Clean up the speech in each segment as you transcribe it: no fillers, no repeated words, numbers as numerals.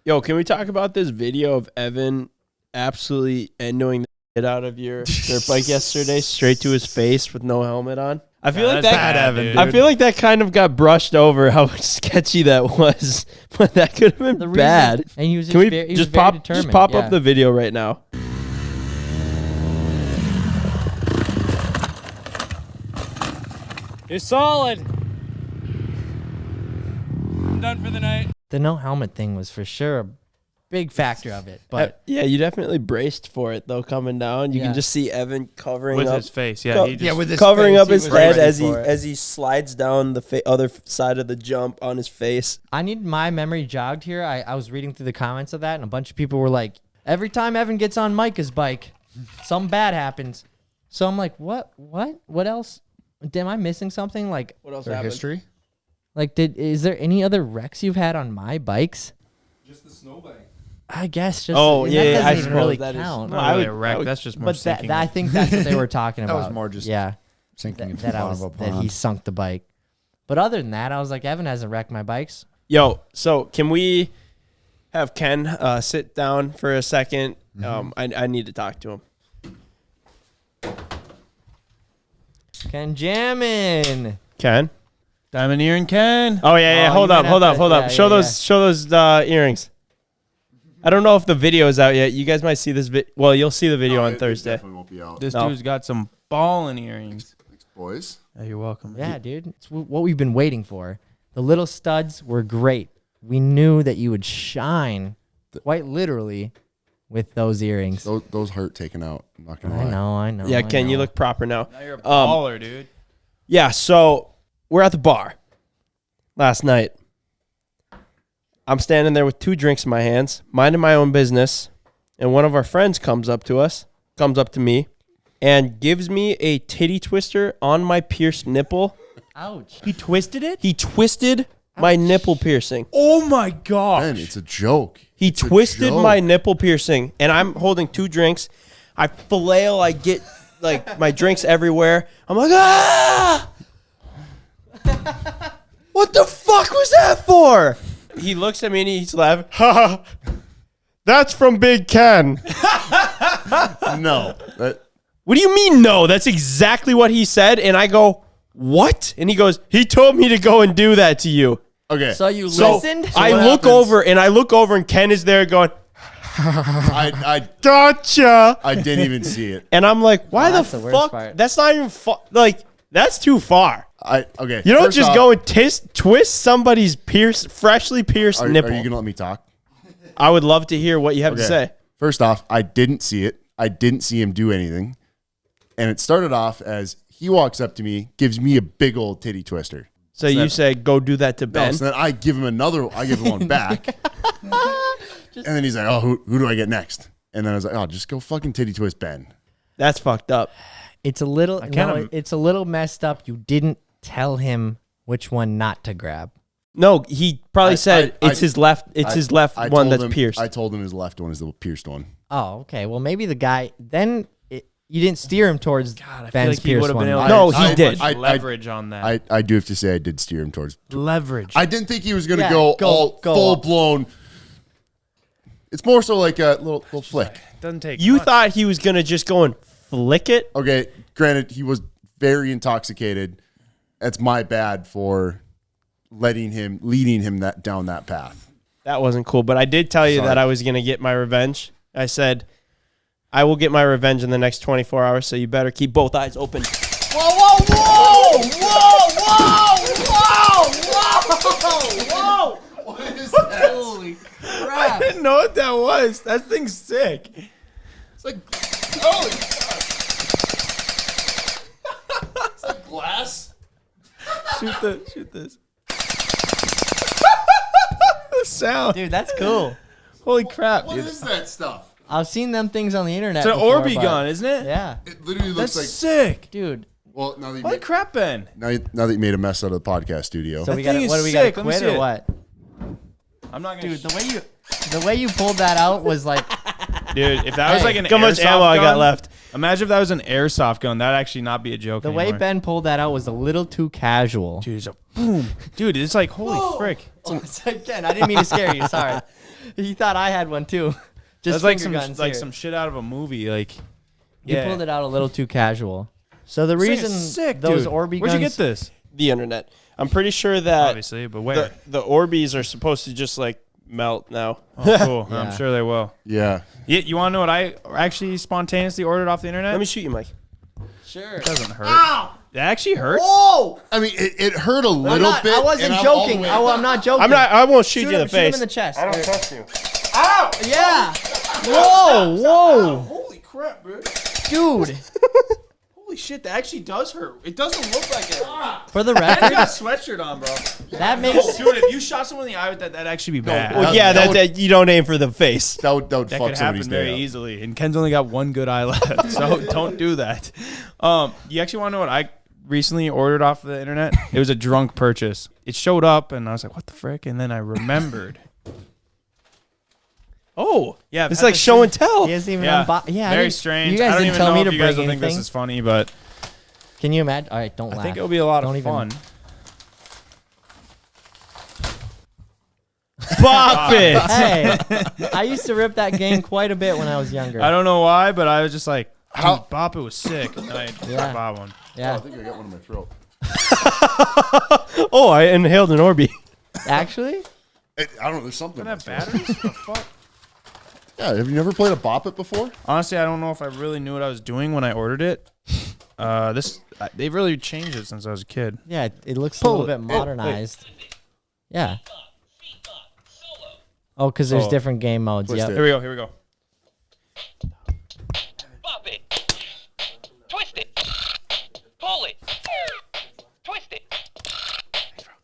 Yo, can we talk about this video of Evan absolutely endoing the shit out of your dirt bike yesterday, straight to his face with no helmet on? I feel like I feel like that kind of got brushed over how sketchy that was, but that could have been bad. And he was can we he just was pop up the video right now? You're solid. I'm done for the night. The no helmet thing was for sure a big factor of it. But yeah, you definitely braced for it though. Coming down, you can just see Evan covering with up his face. Yeah, with his covering face, up his head as he slides down the other side of the jump on his face. I need my memory jogged here. I was reading through the comments of that, and a bunch of people were like, "Every time Evan gets on Micah's bike, something bad happens." So I'm like, "What else? Am I missing something? Like, what else happened? History? Like, is there any other wrecks you've had on my bikes?" Just the snow bike. I guess just. That doesn't even really count. Not really a wreck. That's just more sinking. I think that's what they were talking about. That was more just sinking into the bottom of a pond. That he sunk the bike. But other than that, I was like, Evan hasn't wrecked my bikes. Yo, so can we have Ken sit down for a second? I need to talk to him. Ken jamming. Ken? Diamond earring Ken. Oh yeah. Hold up. Show those earrings. I don't know if the video is out yet. You guys might see this. Well, you'll see the video on Thursday. Definitely won't be out. This dude's got some ballin' earrings. Thanks, boys. Yeah, you're welcome. Yeah, dude. It's what we've been waiting for. The little studs were great. We knew that you would shine, quite literally, with those earrings. Those hurt taking out. I'm not gonna lie. I know. Yeah, Ken, you look proper now. Now you're a baller, dude. Yeah, so we're at the bar last night. I'm standing there with 2 drinks in my hands, minding my own business, and one of our friends comes up to me, and gives me a titty twister on my pierced nipple. Ouch. He twisted it? He twisted my nipple piercing. Oh my gosh. Man, it's a joke. He twisted my nipple piercing, and I'm holding 2 drinks. I flail, I get like my drinks everywhere. I'm like, ah! What the fuck was that for? He looks at me and he's laughing. Ha! That's from Big Ken. No. What do you mean no? That's exactly what he said. And I go, what? And he goes, he told me to go and do that to you. Okay. So you listened? So I look over and Ken is there going, I gotcha. I didn't even see it. And I'm like, why the the worst fuck? part. That's not even like, that's too far. Okay. You don't just go and twist somebody's freshly pierced nipple. Are you going to let me talk? I would love to hear what you have to say. First off, I didn't see it. I didn't see him do anything. And it started off as he walks up to me, gives me a big old titty twister. So you say, go do that to Ben? No, so then I give him one back. And then he's like, oh, who do I get next? And then I was like, oh, just go fucking titty twist Ben. That's fucked up. It's a little it's a little messed up. You didn't tell him which one not to grab. No, he probably said it's his left one that's pierced. I told him his left one is the pierced one. Oh, okay. Well, maybe the guy you didn't steer him towards Ben's pierced one. No, he did. Leverage on that. I do have to say I did steer him towards leverage. I didn't think he was going to go full blown. It's more so like a little flick. Doesn't take. You much. thought he was gonna just go and flick it? Okay, granted, he was very intoxicated. That's my bad for leading him down that path. That wasn't cool. But I did tell you that I was gonna get my revenge. I said I will get my revenge in the next 24 hours. So you better keep both eyes open. Whoa, whoa, whoa, whoa, whoa, whoa, whoa! What is that? Holy crap! I didn't know what that was. That thing's sick. It's like, holy God. It's like glass. Shoot this. The sound. Dude, that's cool. Holy crap, What dude. is that stuff? I've seen them things on the internet. It's an before, Orbeez but- gun, isn't it? Yeah. It literally looks That's like. sick. Dude. Well, now that you Holy made, crap, Ben. now that you made a mess out of the podcast studio. So That we got thing is what do we got to sick. Let me quit see or it. what? I'm not gonna. Dude, the way you pulled that out was like Dude, if that was like an Look how much airsoft ammo I got gun, left. Imagine if that was an airsoft gun. That'd actually not be a joke the anymore. way Ben pulled that out was a little too casual. Dude, it's a boom. Dude, it's like, holy frick. Again, I didn't mean to scare you. Sorry. He thought I had one too. Just That's like finger some guns like here. some shit out of a movie. Like, You pulled it out a little too casual. So the This thing is reason sick, those dude. Orbeez Where'd guns, you get this? The internet. I'm pretty sure that Obviously, but where? the Orbeez are supposed to just like melt now. Oh, cool. Yeah. I'm sure they will. Yeah. You want to know what I actually spontaneously ordered off the internet? Let me shoot you, Mike. Sure. It doesn't hurt. Ow! It actually hurts. Oh! I mean, it hurt a little bit. I wasn't and I'm all the joking. way- I'm not joking. I won't shoot you in the Shoot him face. in the chest. trust you. Ow! Yeah. Whoa! Holy crap, bro. Dude. Holy shit, that actually does hurt. It doesn't look like it. For the I record, got a sweatshirt on, bro. that makes Dude, if you shot someone in the eye with that, that'd actually be bad. Well, yeah, that you don't aim for the face. That would That fuck could happen somebody's very day up. easily. And Ken's only got one good eye left, so don't do that. You actually want to know what I recently ordered off the internet? It was a drunk purchase. It showed up, and I was like, what the frick? And then I remembered. Oh, Yeah, it's like show and tell. he hasn't even Yeah, yeah, I very didn't- strange. You guys I don't didn't even tell know me if to you guys bring don't think anything. this is funny, but Can you imagine? All right, don't laugh. I think it'll be a lot Don't of even- fun. Bop it. Hey, I used to rip that game quite a bit when I was younger. I don't know why, but I was just like, How- dude, Bop, it was sick. And I Yeah. bought one. Oh, I Yeah, think I got one in my throat. Oh, I inhaled an Orbeez. actually, I don't know. There's something. Doesn't that have batteries? The fuck? Yeah. Have you never played a Bop It before? Honestly, I don't know if I really knew what I was doing when I ordered it. They've really changed it since I was a kid. yeah, it looks a Pull little it. bit modernized. Yeah. Oh, because there's Oh. different game modes. Twist Yeah. it. Here we go. Here we go. Bop it. Twist it. Pull it. Twist it.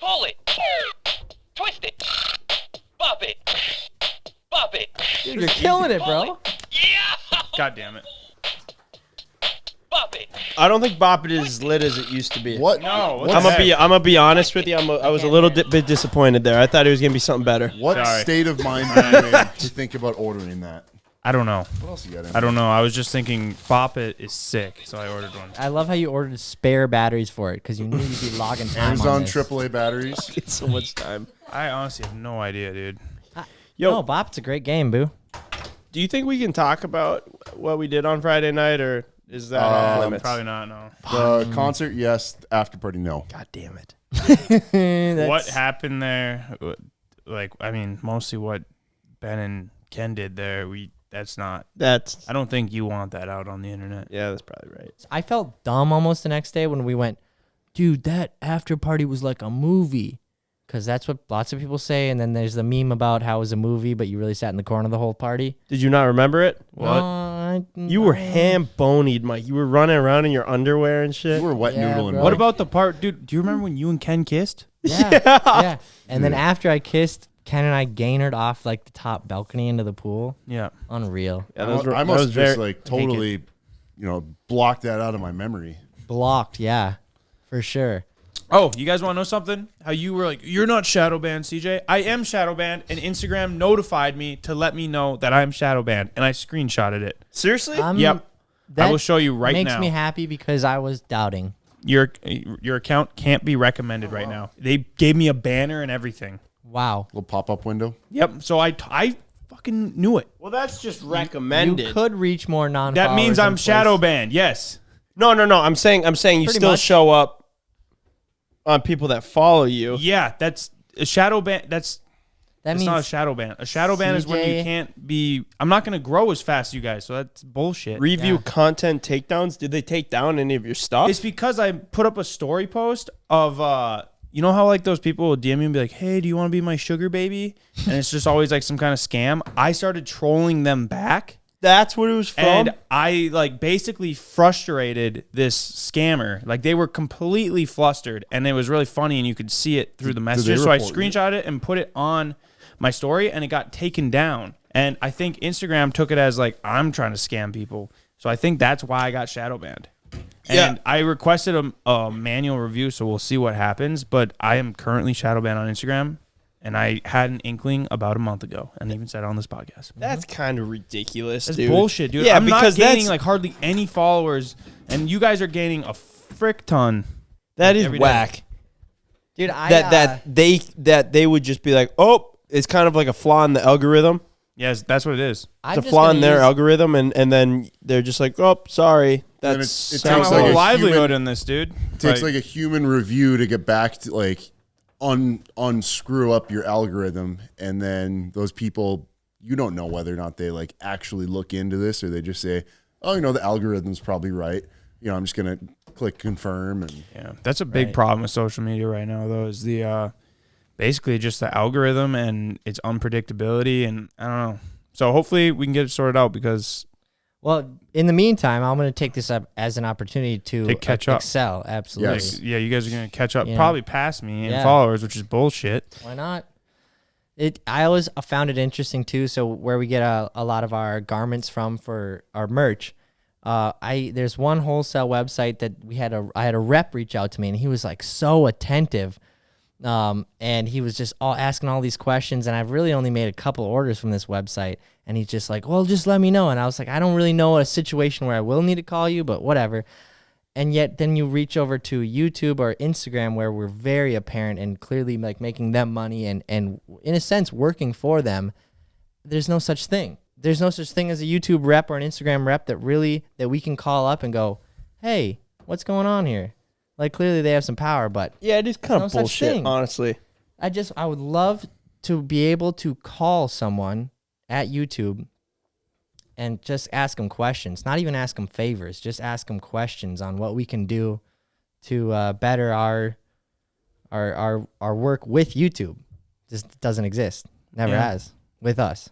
Pull it. Twist it. Bop it. Bop it. Dude, you're killing it, bro. Yeah. God damn it. Bop it. I don't think Bop It is as lit as it used to be. What? No, what What, I'm the gonna heck? be honest with you. I was a little bit disappointed there. I thought it was gonna be something better. what Sorry. state of mind were you in to think about ordering that? I don't know. What else you got in I don't know. I was just thinking Bop It is sick, so I ordered one. I love how you ordered spare batteries for it because you knew you'd be logging time Amazon on this. AAA batteries. It's so much time. I honestly have no idea, dude. Yo, No, Bop's a great game, boo. do you think we can talk about what we did on Friday night, or is that off limits? Probably not. No. The concert, yes. After party, no. God damn it. What happened there? Like, I mean, mostly what Ben and Ken did there. That's not. That's I don't think you want that out on the internet. yeah, that's probably right. I felt dumb almost the next day when we went, dude, that after party was like a movie. Because that's what lots of people say. And then there's the meme about how it was a movie, but you really sat in the corner the whole party. Did you not remember it? What? You were ham-bonied, Mike. You were running around in your underwear and shit. You were wet Yeah, noodling. bro. What about the part, dude? Do you remember when you and Ken kissed? Yeah. Yeah. And then after I kissed, Ken and I gained off like the top balcony into the pool. Yeah. Unreal. Yeah, I must just like totally, block that out of my memory. Blocked. Yeah. For sure. Oh, you guys want to know something? How you were like, you're not shadow banned, CJ. I am shadow banned, and Instagram notified me to let me know that I'm shadow banned, and I screenshotted it. Seriously? Yep. That I will show you right makes now. me happy because I was doubting. Your account can't be recommended right now. They gave me a banner and everything. Wow. Little pop-up window. Yep. So I fucking knew it. Well, that's just You recommended. could reach more non. That means I'm shadow banned. Yes. No. I'm saying you Pretty still much. show up on people that follow you. Yeah. That's a shadow ban. That's That not a means shadow ban. A shadow ban is when you CJ can't be. I'm not gonna grow as fast as you guys. So that's bullshit. Review Yeah. content takedowns. Did they take down any of your stuff? It's because I put up a story post of you know how like those people will DM me and be like, hey, do you want to be my sugar baby? And it's just always like some kind of scam. I started trolling them back. That's what it was from. And I like basically frustrated this scammer. Like they were completely flustered, and it was really funny, and you could see it through the messages. So I report you? screenshot it and put it on my story, and it got taken down. And I think Instagram took it as like I'm trying to scam people. So I think that's why I got shadow banned. Yeah. And I requested a manual review, so we'll see what happens. But I am currently shadow banned on Instagram. And I had an inkling about a month ago, and even said it on this podcast. that's kind of ridiculous, That's dude. bullshit, dude. Yeah, I'm because not gaining that's like hardly any followers, and you guys are gaining a frick ton. that is every day. whack. dude, I That they would just be like, oh, it's kind of like a flaw in the algorithm. Yes, that's what it is. I'm It's a just flaw gonna in their use- algorithm, and then they're just like, oh, sorry. And That's it It's my takes whole like a livelihood human- in this, dude. It takes like a human review to get back to like unscrew up your algorithm, and then those people, you don't know whether or not they like actually look into this, or they just say, oh, the algorithm's probably right. I'm just gonna click confirm. And Yeah, that's a big Right. problem with social media right now, though, is the basically just the algorithm and its unpredictability, and I don't know. So hopefully we can get it sorted out, because Well, in the meantime, I'm going to take this up as an opportunity to catch up. excel. Absolutely. Yes. yeah, you guys are gonna catch up, Yeah. probably past me in Yeah. followers, which is bullshit. Why not? I always found it interesting too. So where we get a lot of our garments from for our merch, there's one wholesale website that I had a rep reach out to me, and he was like so attentive, and he was just asking all these questions, and I've really only made a couple orders from this website, and he's just like, well, just let me know, and I was like, I don't really know a situation where I will need to call you, but whatever. And yet then you reach over to YouTube or Instagram, where we're very apparent and clearly like making them money and in a sense working for them. There's no such thing. There's no such thing as a YouTube rep or an Instagram rep that we can call up and go, hey, what's going on here? Like clearly they have some power, but yeah, it is kind no of such bullshit, thing. honestly. I would love to be able to call someone at YouTube and just ask them questions. Not even ask them favors. Just ask them questions on what we can do to better our work with YouTube. Just doesn't exist. Never Yeah. has with us.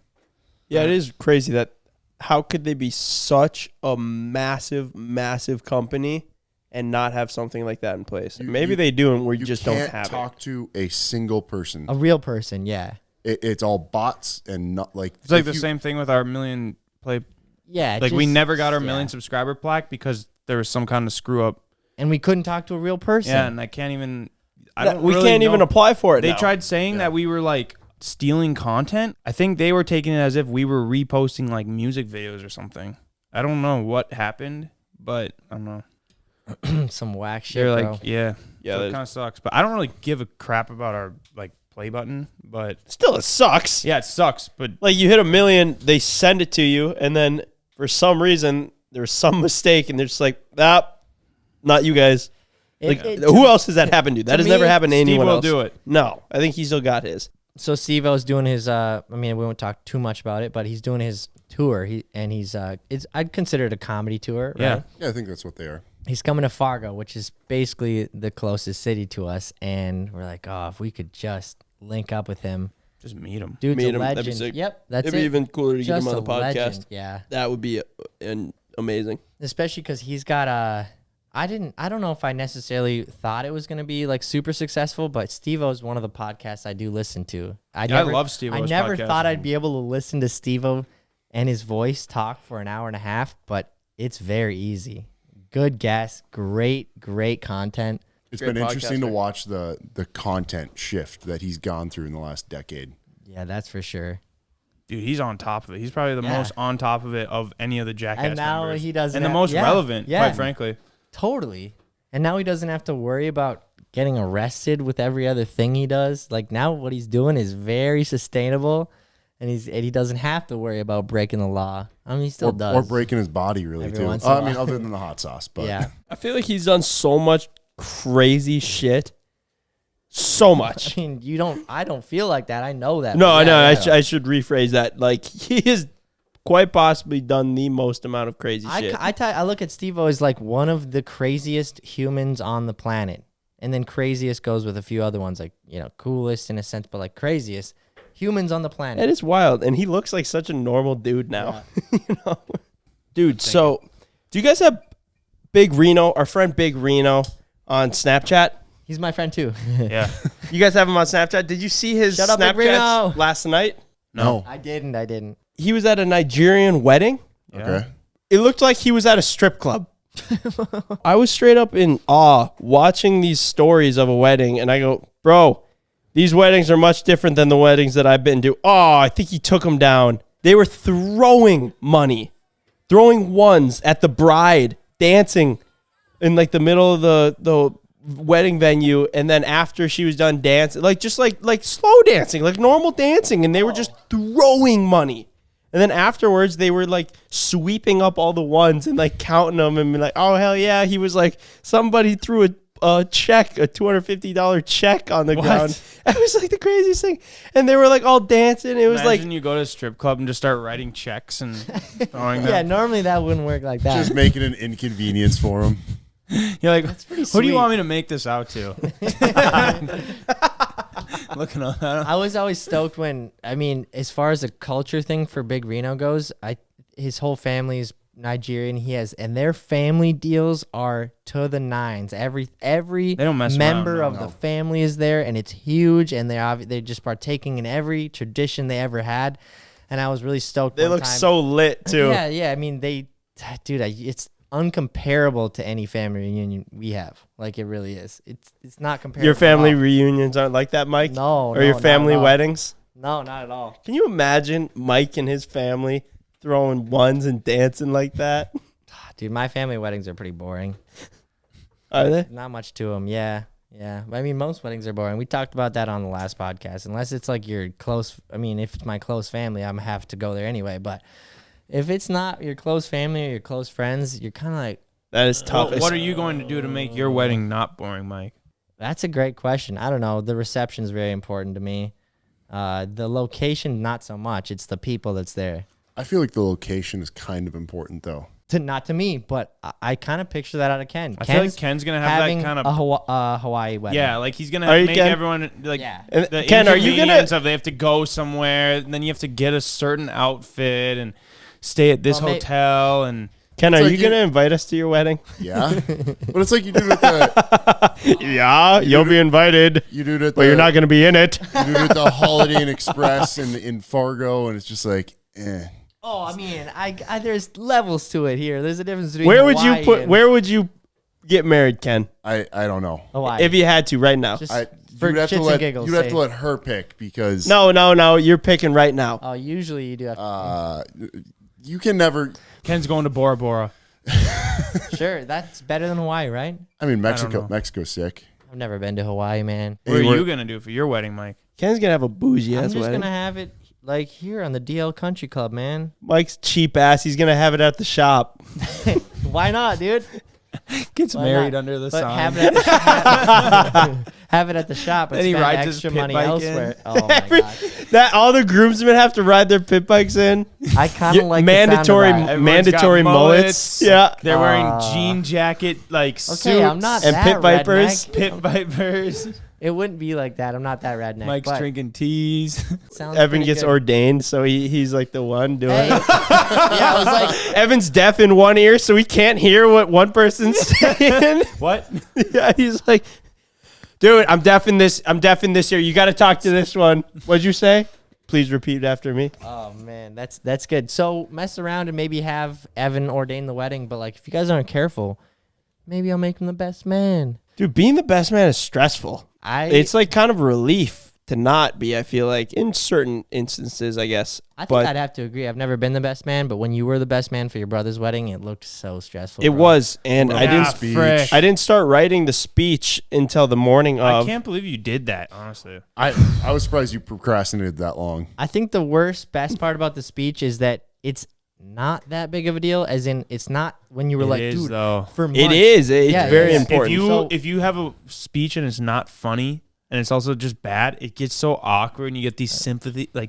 Yeah, it is crazy that how could they be such a massive, massive company and not have something like that in place? Maybe they do, and we you just can't don't have talk to a single person. A real person, yeah. It's all bots and not like It's like if the you- same thing with our million play. Yeah. Like we just- never got our yeah. million subscriber plaque because there was some kind of screw up. And we couldn't talk to a real person. Yeah, and I can't even. I it. don't We really can't even know. apply for it They now. tried saying that we were like stealing content. I think they were taking it as if we were reposting like music videos or something. I don't know what happened, but I don't know. Some whack shit, They're like, bro. yeah, Yeah, so it there's- kind of sucks. But I don't really give a crap about our like play button. But Still, it sucks. yeah, it sucks. But Like you hit 1 million, they send it to you, and then for some reason there's some mistake, and they're just like, not you guys. Like, who else has that happened to? That has me, never happened to Steve anyone will else. do it. No, I think he still got his. So Stevo's doing his I mean, we won't talk too much about it, but he's doing his tour. I'd consider it a comedy tour, right? Yeah. Yeah, I think that's what they are. He's coming to Fargo, which is basically the closest city to us, and we're like, oh, if we could just link up with him. just meet them. Dude's Meet a him, that'd be legend. sick. Yep, that's It'd be it. even cooler to Just get him on the a podcast. legend, yeah. That would be amazing. Especially because he's got I don't know if I necessarily thought it was going to be like super successful, but Steve-O's one of the podcasts I do listen to. I love Steve-O's I never podcast. thought I'd be able to listen to Steve-O and his voice talk for an hour and a half, but it's very easy. Good guess. Great content. It's Great been interesting to podcaster. watch the content shift that he's gone through in the last decade. Yeah, that's for sure. Dude, he's on top of it. He's probably the Yeah. most on top of it of any of the Jackass And now members. he doesn't and the have- most yeah, relevant, yeah. quite frankly. Totally. And now he doesn't have to worry about getting arrested with every other thing he does. Like now what he's doing is very sustainable, and he doesn't have to worry about breaking the law. I mean, he still does. Or breaking his body really Every too. once in a I mean, while. other than the hot sauce, but Yeah. I feel like he's done so much crazy shit. So I much. mean, I don't feel like that. I know that. No, but no, yeah. I should rephrase that. Like, he has quite possibly done the most amount of crazy shit. I look at Steve-O as like one of the craziest humans on the planet. And then craziest goes with a few other ones, like, coolest in a sense, but like craziest humans on the planet. It is wild, and he looks like such a normal dude now. Dude, so do you guys have Big Reno, our friend Big Reno, on Snapchat? He's my friend too. Yeah. You guys have him on Snapchat? Did you see his Shut up, Big Reno. Snapchats last night? no. I didn't. He was at a Nigerian wedding. Okay. It looked like he was at a strip club. I was straight up in awe watching these stories of a wedding, and I go, bro, these weddings are much different than the weddings that I've been to. Oh, I think he took them down. They were throwing money, throwing ones at the bride, dancing in like the middle of the wedding venue, and then after she was done dancing, like just like slow dancing, like normal dancing, and they were just throwing money. And then afterwards, they were like sweeping up all the ones and like counting them and be like, "Oh hell yeah!" He was like, somebody threw a check, a $250 check on the ground. It was like the craziest thing, and they were like all dancing. It was Imagine like you go to a strip club and just start writing checks and throwing them. Yeah, normally that wouldn't work like that. Just making an inconvenience for them. You're like, pretty who do you sweet. want me to make this out to? Looking on that. I was always stoked when, I mean, as far as a culture thing for Big Reno goes, his whole family's Nigerian. And their family deals are to the nines. Every They don't mess member around, of no. the family is there, and it's huge. And they're just partaking in every tradition they ever had. And I was really stoked. they one look time. so lit too. Yeah. I mean, it's uncomparable to any family reunion we have. Like, it really is. It's not comparable. Your at family all. reunions aren't like that, Mike? No, Or your not at family all. weddings? No, not at all. Can you imagine Mike and his family throwing ones and dancing like that? Dude, my family weddings are pretty boring. Are they? Not much to them. Yeah. But I mean, most weddings are boring. We talked about that on the last podcast. Unless it's like your close. I mean, if it's my close family, I'm have to go there anyway. But if it's not your close family or your close friends, you're kind of like, That is tough. What are you going to do to make your wedding not boring, Mike? that's a great question. I don't know. The reception is very important to me. The location, not so much. It's the people that's there. I feel like the location is kind of important, though. Not to me, but I kind of picture that out of Ken. I feel like Ken's going to have having that kind of... a Hawaii wedding. Yeah, like he's going Are to you make Ken? everyone... like Yeah. And the Ken, are you gonna- inconvenience of they have to go somewhere, and then you have to get a certain outfit and stay at this Well, hotel, and... Ken, It's are like you going to invite us to your wedding? Yeah, but it's like you do it at the Yeah, you'll be invited, you do it at but you're not going to be in it. you do it at the Holiday Inn Express in Fargo, and it's just like, eh. Oh, I mean, I there's levels to it here. There's a difference between Where would you Hawaii put? and Where would you get married, Ken? I don't know. Hawaii. If you had to right now. Just I for you'd have shits to let and giggles. you'd have say- to let her pick because No, you're picking right now. Oh, usually you do have to. You can never. Ken's going to Bora Bora. Sure, that's better than Hawaii, right? I mean, don't know. Mexico's sick. I've never been to Hawaii, man. What are Anywhere- you going to do for your wedding, Mike? Ken's gonna have a bougie I'm ass just wedding. gonna have it like here on the DL Country Club, man. Mike's cheap ass. He's gonna have it at the shop. Why not, dude? Gets Why married not? under the But sign. have it, have it at the shop and Then he spend rides his extra pit money bike in. elsewhere. Oh my god, That all the groomsmen have to ride their pit bikes in. I kind of like mandatory, The sound of that. Everyone's got mandatory mullets. Yeah, They're wearing jean jacket, like suits. Okay, I'm not and that pit vipers. redneck. Pit vipers. It wouldn't be like that. I'm not that redneck. Mike's but drinking teas. sounds Evan pretty gets good. ordained, so he's like the one doing Hey. it. Yeah, I was like, Evan's deaf in one ear, so he can't hear what one person's saying. What? Yeah, he's like, dude, I'm deaf in this ear. You got to talk to this one. What'd you say? Please repeat after me. oh man, that's good. So mess around and maybe have Evan ordain the wedding, but like if you guys aren't careful, maybe I'll make him the best man. Dude, being the best man is stressful. It's like kind of relief to not be, I feel like, in certain instances, I guess. I think but I'd have to agree. I've never been the best man, but when you were the best man for your brother's wedding, it looked so stressful. it bro. was, and I Yeah, didn't frick. I didn't start writing the speech until the morning I of. can't believe you did that, honestly. I was surprised you procrastinated that long. I think the best part about the speech is that it's not that big of a deal. As in, it's not when you were It like, is, dude, though. for months. It is. It's Yeah, very yeah. important. If you have a speech and it's not funny and it's also just bad, it gets so awkward and you get these sympathy The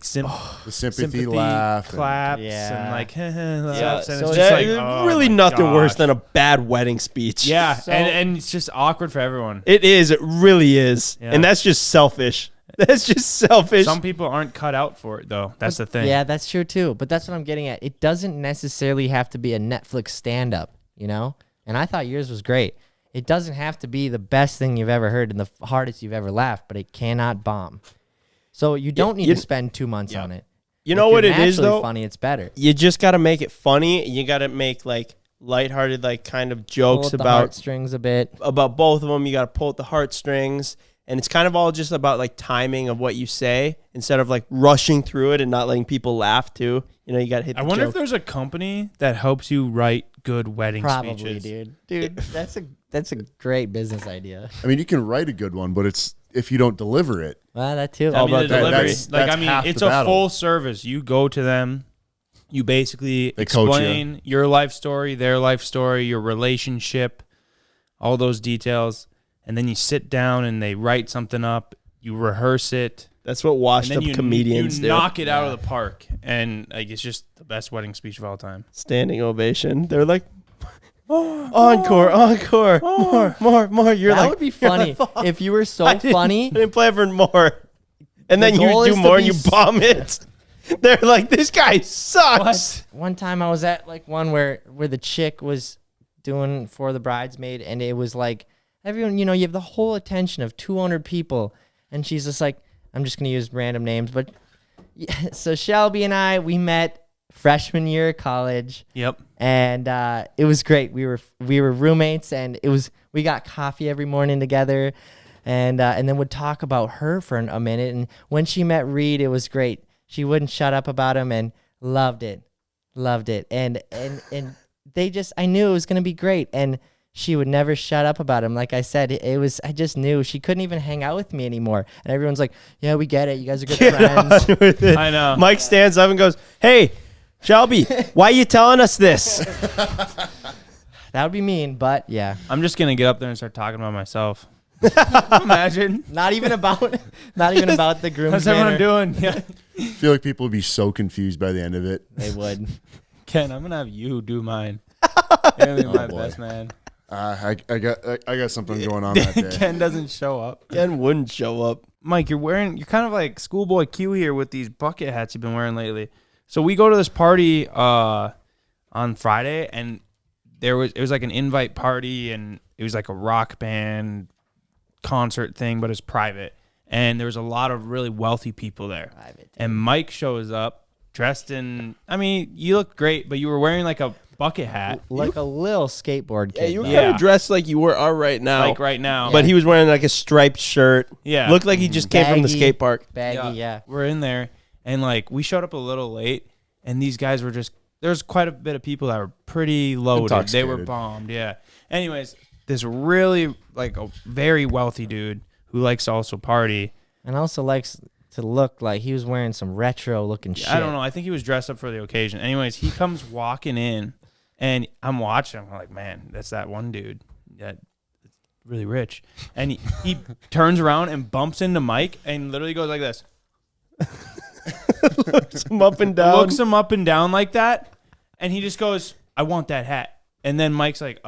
sympathy laugh. and- claps Yeah. and like laughs and so it's just That- like oh really my nothing worse gosh. than a bad wedding speech. Yeah, So- and it's just awkward for everyone. It is. It really is. Yeah. And that's just selfish. That's just selfish. Some people aren't cut out for it though. That's the thing. Yeah, that's true too. But that's what I'm getting at. It doesn't necessarily have to be a Netflix stand-up, you know? And I thought yours was great. It doesn't have to be the best thing you've ever heard and the hardest you've ever laughed, but it cannot bomb. So you don't need to spend 2 months on it. You know If what you're it is, naturally though? funny, it's better. You just got to make it funny. You got to make like lighthearted, like kind of jokes Pull at the about heartstrings a bit. both of them. You got to pull at the heartstrings. And it's kind of all just about like timing of what you say instead of like rushing through it and not letting people laugh too. You know, you got to hit the I wonder joke. if there's a company that helps you write good wedding Probably, speeches. dude. That's a great business idea. I mean, you can write a good one, but it's if you don't deliver it. Well, that too. I mean, the about that. delivery. That's Like, I mean, half it's the a battle. full service. You go to them. You basically They coach explain your life story, their life story, your relationship, all those details. And then you sit down and they write something up. You rehearse it. That's what washed And up then you comedians do. knock it out of the park. And like it's just the best wedding speech of all time. Standing ovation. They're like, encore, more. You're that like, would be you're funny like, if you were so I didn't- funny. I didn't play for more. And The then you goal do is to more and be you bomb it. They're like, this guy sucks. One time I was at like one where the chick was doing for the bridesmaid, and it was like everyone, you have the whole attention of 200 people, and she's just like, I'm just gonna use random names, but so Shelby and I, we met freshman year of college. Yep. And it was great. We were roommates, and we got coffee every morning together, and then would talk about her for a minute. And when she met Reed, it was great. She wouldn't shut up about him, and loved it. And they just, I knew it was gonna be great, and she would never shut up about him. Like I said, I just knew she couldn't even hang out with me anymore. And everyone's like, "Yeah, we get it. You guys are good friends." On with it. I know. Mike stands up and goes, hey, Shelby, why you telling us this? That would be mean, but yeah, I'm just gonna get up there and start talking about myself. Imagine. not even about the groom. How's everyone doing? Yeah. I feel like people would be so confused by the end of it. They would. Ken, I'm gonna have you do mine. You're gonna be my boy. best man. I got something going on that day. Ken doesn't show up. Ken wouldn't show up. Mike, you're kind of like schoolboy Q here with these bucket hats you've been wearing lately. So we go to this party on Friday, and it was like an invite party, and it was like a rock band concert thing, but it's private. And there was a lot of really wealthy people there. And Mike shows up dressed in, I mean, you look great, but you were wearing like a bucket hat. Like a little skateboard kid. Yeah, you were though. kind of dressed like you are right now. Like right now. But he was wearing like a striped shirt. Yeah. Looked like he just came from the Baggy. skate park. Baggy, yeah. We're in there, and like we showed up a little late, and these guys were just, there's quite a bit of people that were pretty loaded. They were Intoxicated. bombed, yeah. Anyways, this really like a very wealthy dude who likes to also party. And also likes to look like he was wearing some retro looking shit. I don't know. I think he was dressed up for the occasion. Anyways, he comes walking in, and I'm watching. I'm like, man, that's that one dude that's really rich. And he turns around and bumps into Mike and literally goes like this. Looks him up and down. Looks him up and down like that. And he just goes, I want that hat. And then Mike's like,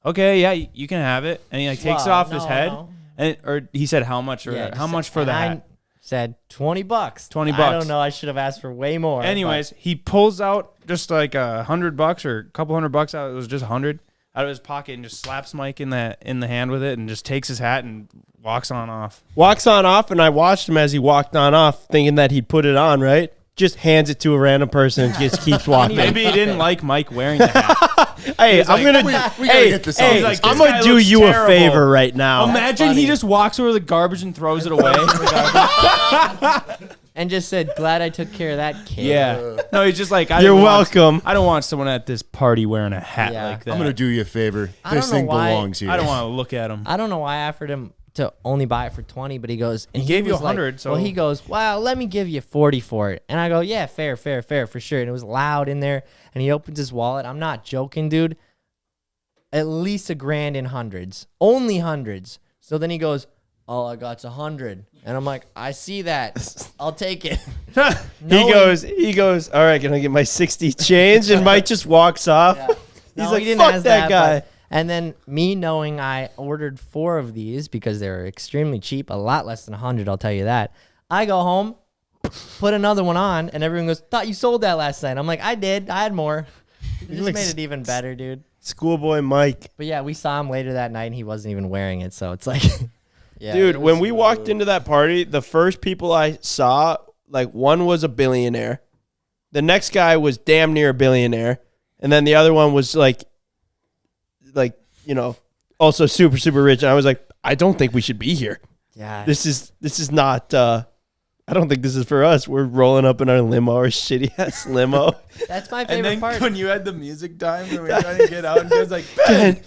okay, yeah, you can have it. And he like takes it off his head. No. And or he said how much, or Yeah, how much for and the I hat. said $20. $20. I don't know. I should have asked for way more. Anyways, he pulls out just like $100 or a couple $100 out. It was just 100 out of his pocket, and just slaps Mike in the hand with it, and just takes his hat and walks on off. Walks on off, and I watched him as he walked on off, thinking that he'd put it on, right? Just hands it to a random person and just keeps walking. Maybe he didn't like Mike wearing the hat. Hey, He's I'm like, gonna. we gotta hey, get this hey, off this I'm guy gonna do looks you terrible. a favor right now. Imagine funny. he just walks over the garbage and throws it away. And just said, glad I took care of that kid. Yeah. No, he's just like, You're welcome. I don't want someone at this party wearing a hat Yeah. like that. I'm gonna do you a favor. I don't This know thing why- belongs here. I don't want to look at him. I don't know why I offered him to only buy it for 20, but he goes, and He gave you was like- 100, so- well, he goes, wow, let me give you 40 for it. And I go, yeah, fair, for sure. And it was loud in there, and he opens his wallet. I'm not joking, dude. At least $1,000 in hundreds, only hundreds. So then he goes, all I got's 100. And I'm like, I see that. I'll take it. He goes, all right, can I get my 60 change? And Mike just walks off. Yeah. He's No, like, he didn't fuck ask that guy. And then me knowing I ordered 4 of these because they were extremely cheap, a lot less than 100, I'll tell you that. I go home, put another one on, and everyone goes, thought you sold that last night. I'm like, I did. I had more. It just like made it even better, dude. Schoolboy Mike. But yeah, we saw him later that night, and he wasn't even wearing it. So it's like, yeah, Dude, it when was- we walked into that party, the first people I saw, like one was a billionaire. The next guy was damn near a billionaire. And then the other one was like, you know, also super, super rich. And I was like, I don't think we should be here. yeah, This is not I don't think this is for us. We're rolling up in our limo, our shitty ass limo. That's my And favorite then part. when you had the music time and we were trying to get out, and he was like, Ben,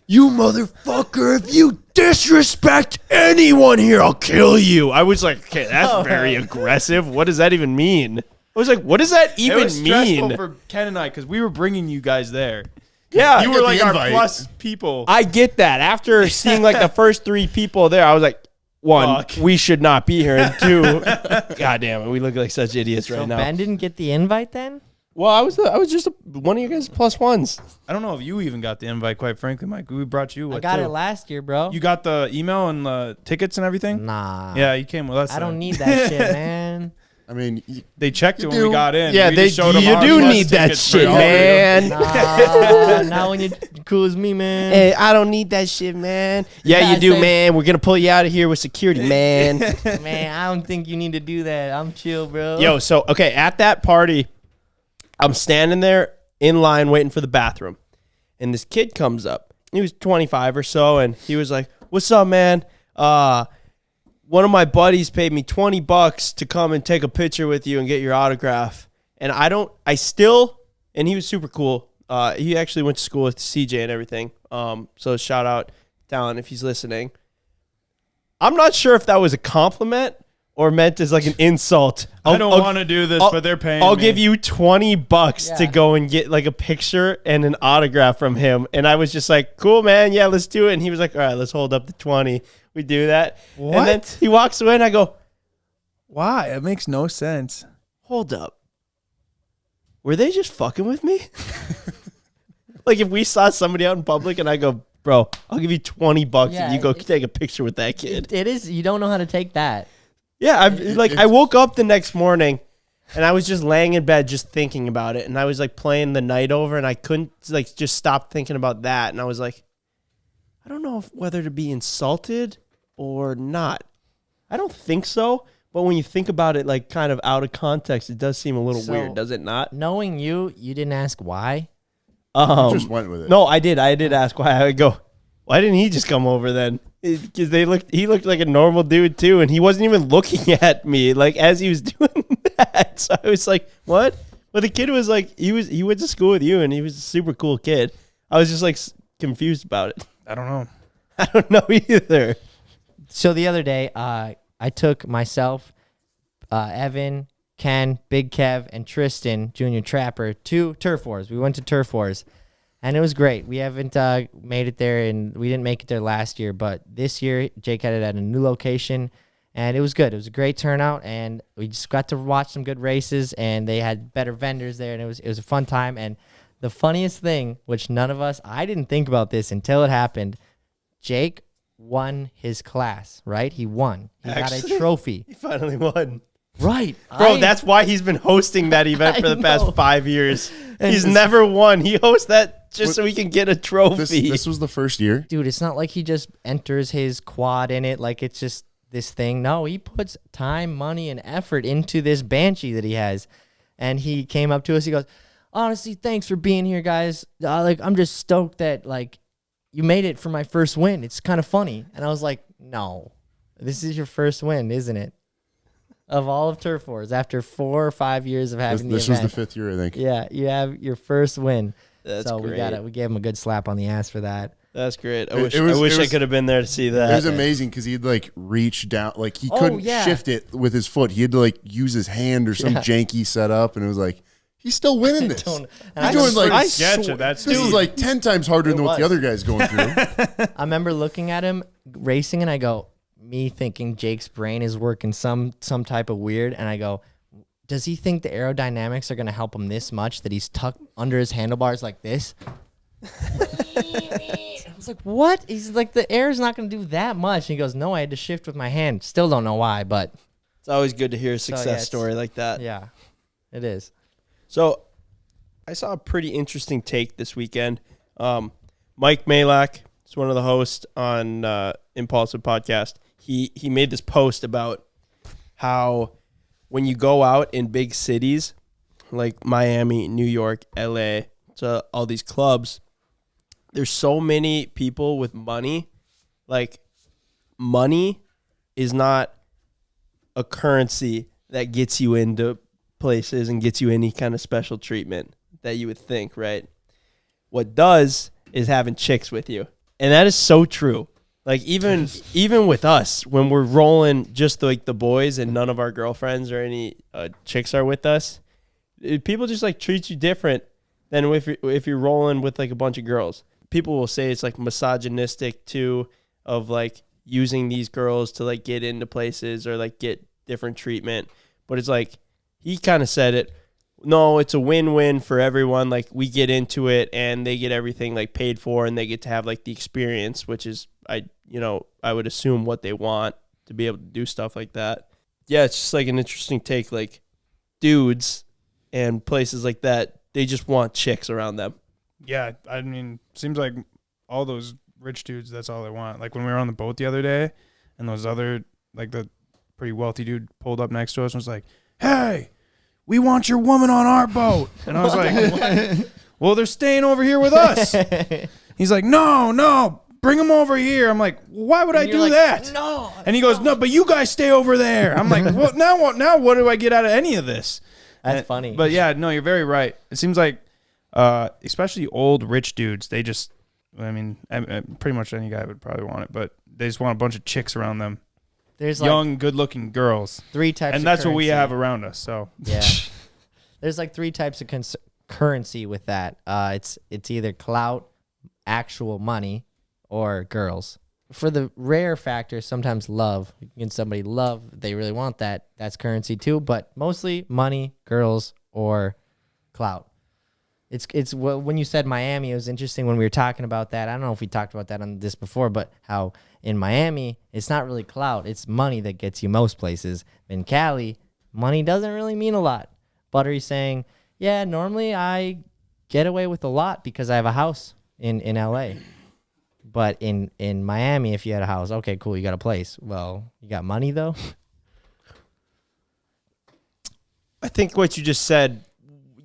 You motherfucker, if you disrespect anyone here, I'll kill you. I was like, okay, that's very aggressive. What does that even mean? I was like, what does that it even was stressful mean? for Ken and I because we were bringing you guys there. Yeah, You get were the like our invite. plus people. I get that. After seeing like the first 3 people there, I was like, one, Fuck. we should not be here. And 2, God damn it, we look like such idiots So right now. Ben didn't get the invite then? Well, I was just one of you guys plus ones. I don't know if you even got the invite, quite frankly, Mike. We brought you. I What, got too? it last year, bro. You got the email and the tickets and everything? Nah. Yeah, you came with us. I don't then. need that shit, man. I mean, They checked it when do. we got in. Yeah, We they just showed them you our do plus need that tickets for shit, all of you. man. Nah, not when you're cool as me, man. Hey, I don't need that shit, man. Yeah, Yeah, you I do, say- man. We're gonna pull you out of here with security, man. Man, I don't think you need to do that. I'm chill, bro. Yo, so okay, at that party, I'm standing there in line waiting for the bathroom, and this kid comes up. He was 25 or so, and he was like, "What's up, man? One of my buddies paid me $20 to come and take a picture with you and get your autograph." And and he was super cool. He actually went to school with CJ and everything. So shout out Talon if he's listening. I'm not sure if that was a compliment or meant as like an insult. I don't want to do this, but they're paying I'll me. give you $20 to Yeah. go and get like a picture and an autograph from him. And I was just like, cool, man. Yeah, let's do it. And he was like, all right, let's hold up the 20. We do that. And then What? he walks away and I go, Why? It makes no sense. hold up. Were they just fucking with me? Like if we saw somebody out in public and I go, bro, I'll give you $20 Yeah, and you go it- take a picture with that kid. It is. You don't know how to take that. Yeah, I woke up the next morning and I was just laying in bed just thinking about it, and I was like playing the night over and I couldn't like just stop thinking about that, and I was like, I don't know whether to be insulted or not. I don't think so, but when you think about it like kind of out of context, it does seem a little So- weird, does it not? Knowing you didn't ask why. just went with it. No, I did ask why. I would go, why didn't he just come over then? Because he looked like a normal dude too, and he wasn't even looking at me like as he was doing that. So I was like, what? But the kid was like, he went to school with you, and he was a super cool kid. I was just like confused about it. I don't know. I don't know either. So the other day, I took myself, Evan, Ken, Big Kev, and Tristan, Junior Trapper, to Turf Wars. We went to Turf Wars, and it was great. We haven't made it there, and we didn't make it there last year, but this year, Jake had it at a new location, and it was good. It was a great turnout, and we just got to watch some good races, and they had better vendors there, and it was a fun time. And the funniest thing, which I didn't think about this until it happened, Jake won his class, right? He won. He got a Actually? trophy. He finally won. Right. Bro, that's why he's been hosting that event for I the past know. 5 years. And He's it's- never won. He hosts that just so he can get a trophy. This was the first year. Dude, it's not like he just enters his quad in it like it's just this thing. No, he puts time, money, and effort into this Banshee that he has. And he came up to us. He goes, honestly, thanks for being here, guys. I'm just stoked that you made it for my first win. It's kind of funny. And I was like, no, this is your first win, isn't it? Of all of Turf Wars, after 4 or 5 years of having This the was the event. 5th year, I think. Yeah, you have your first win. That's so great. we gave him a good slap on the ass for that. That's great. I It wish was- I could have been there to see that. It was amazing because he'd like reach down, like he Oh, couldn't yeah. shift it with his foot. He had to like use his hand or some Yeah. janky setup, and it was like he's still winning this. Don't- He's and doing like I Sketch swear- of that. this is like 10 times harder than what the was. other guy's going through. I remember looking at him racing, and I go, me thinking Jake's brain is working some type of weird, and I go, does he think the aerodynamics are going to help him this much that he's tucked under his handlebars like this? I was like, what? He's like, the air is not going to do that much. And he goes, no, I had to shift with my hand. Still don't know why, but It's always good to hear a success it's- story like that. yeah, it is. So I saw a pretty interesting take this weekend. Mike Malak is one of the hosts on Impulsive Podcast. He made this post about how when you go out in big cities like Miami, New York, LA, to all these clubs, there's so many people with money. Like, money is not a currency that gets you into places and gets you any kind of special treatment that you would think, right? What does is having chicks with you. And that is so true. Like even with us, when we're rolling just like the boys and none of our girlfriends or any chicks are with us, people just like treat you different than if you're rolling with like a bunch of girls. People will say it's like misogynistic too, of like using these girls to like get into places or like get different treatment. But it's like, he kind of said it. No, it's a win-win for everyone. Like we get into it and they get everything like paid for and they get to have like the experience, which is I would assume what they want to be able to do stuff like that. Yeah, it's just like an interesting take. Like dudes and places like that, they just want chicks around them. Yeah, I mean, seems like all those rich dudes, that's all they want. Like when we were on the boat the other day and those other, like the pretty wealthy dude pulled up next to us and was like, hey, we want your woman on our boat. And I was like, well, they're staying over here with us. He's like, no, bring them over here. I'm like, why would I do that? No. And he goes, no, but you guys stay over there. I'm like, well, now what do I get out of any of this? That's funny. But yeah, no, you're very right. It seems like, especially old rich dudes, they just, I mean, pretty much any guy would probably want it, but they just want a bunch of chicks around them. There's young, good-looking girls. 3 types and of that's what we currency. have around us. So Yeah. There's like 3 types of currency with that. It's either clout, actual money, or girls. For the rare factor, sometimes love. You can give somebody love, they really want that. That's currency too, but mostly money, girls, or clout. It's when you said Miami, it was interesting when we were talking about that. I don't know if we talked about that on this before, but how in Miami, it's not really clout. It's money that gets you most places. In Cali, money doesn't really mean a lot. Buttery's saying, yeah, normally I get away with a lot because I have a house in LA. But in Miami, if you had a house, okay, cool, you got a place. Well, you got money though? I think what you just said,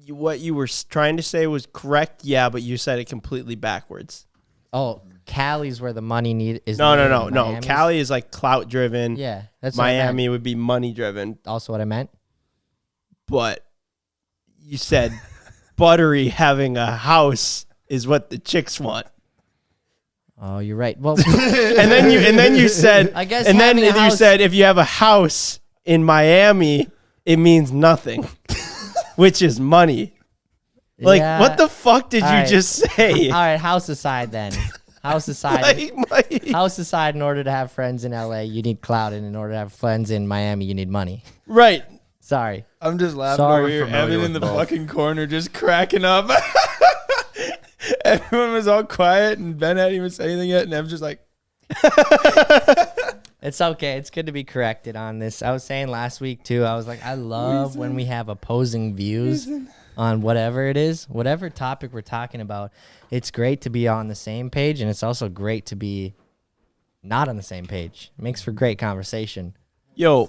what you were trying to say was correct, yeah, but you said it completely backwards. Oh, Cali's where the money is. No. Miami's? Cali is like clout driven. Yeah, that's what I Miami meant. would be money driven. Also what I meant. But you said Buttery having a house is what the chicks want. Oh, you're right. Well, And then you said, I guess and then having a you house- said if you have a house in Miami, it means nothing, which is money. Like, yeah. what the fuck did All you right. just say? All right, house aside then. House aside. House aside, in order to have friends in LA, you need clout, and in order to have friends in Miami, you need money. Right. Sorry. I'm just laughing Sorry, over here. familiar Evan with in the both. fucking corner just cracking up. Everyone was all quiet and Ben hadn't even said anything yet. And Evan's just like, It's okay. It's good to be corrected on this. I was saying last week, too, I was like, I love when we have opposing views on whatever it is, whatever topic we're talking about. It's great to be on the same page, and it's also great to be not on the same page. It makes for great conversation. Yo,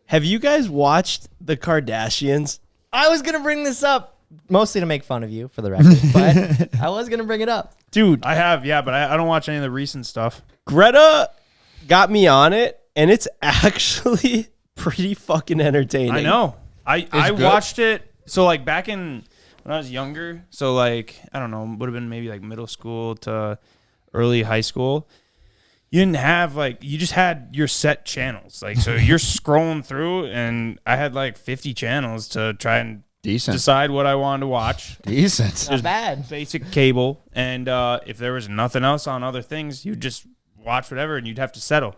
have you guys watched the Kardashians? I was going to bring this up, mostly to make fun of you, for the record, but I was going to bring it up. Dude, I have, yeah, but I don't watch any of the recent stuff. Greta got me on it, and it's actually pretty fucking entertaining. I know. I good? watched it. So like back in when I was younger, so like I don't know, would have been maybe like middle school to early high school. You didn't have like you just had your set channels. Like so you're scrolling through and I had like 50 channels to try and Decent. decide what I wanted to watch. Decent. Not bad. Basic cable, and if there was nothing else on other things, you'd just watch whatever and you'd have to settle.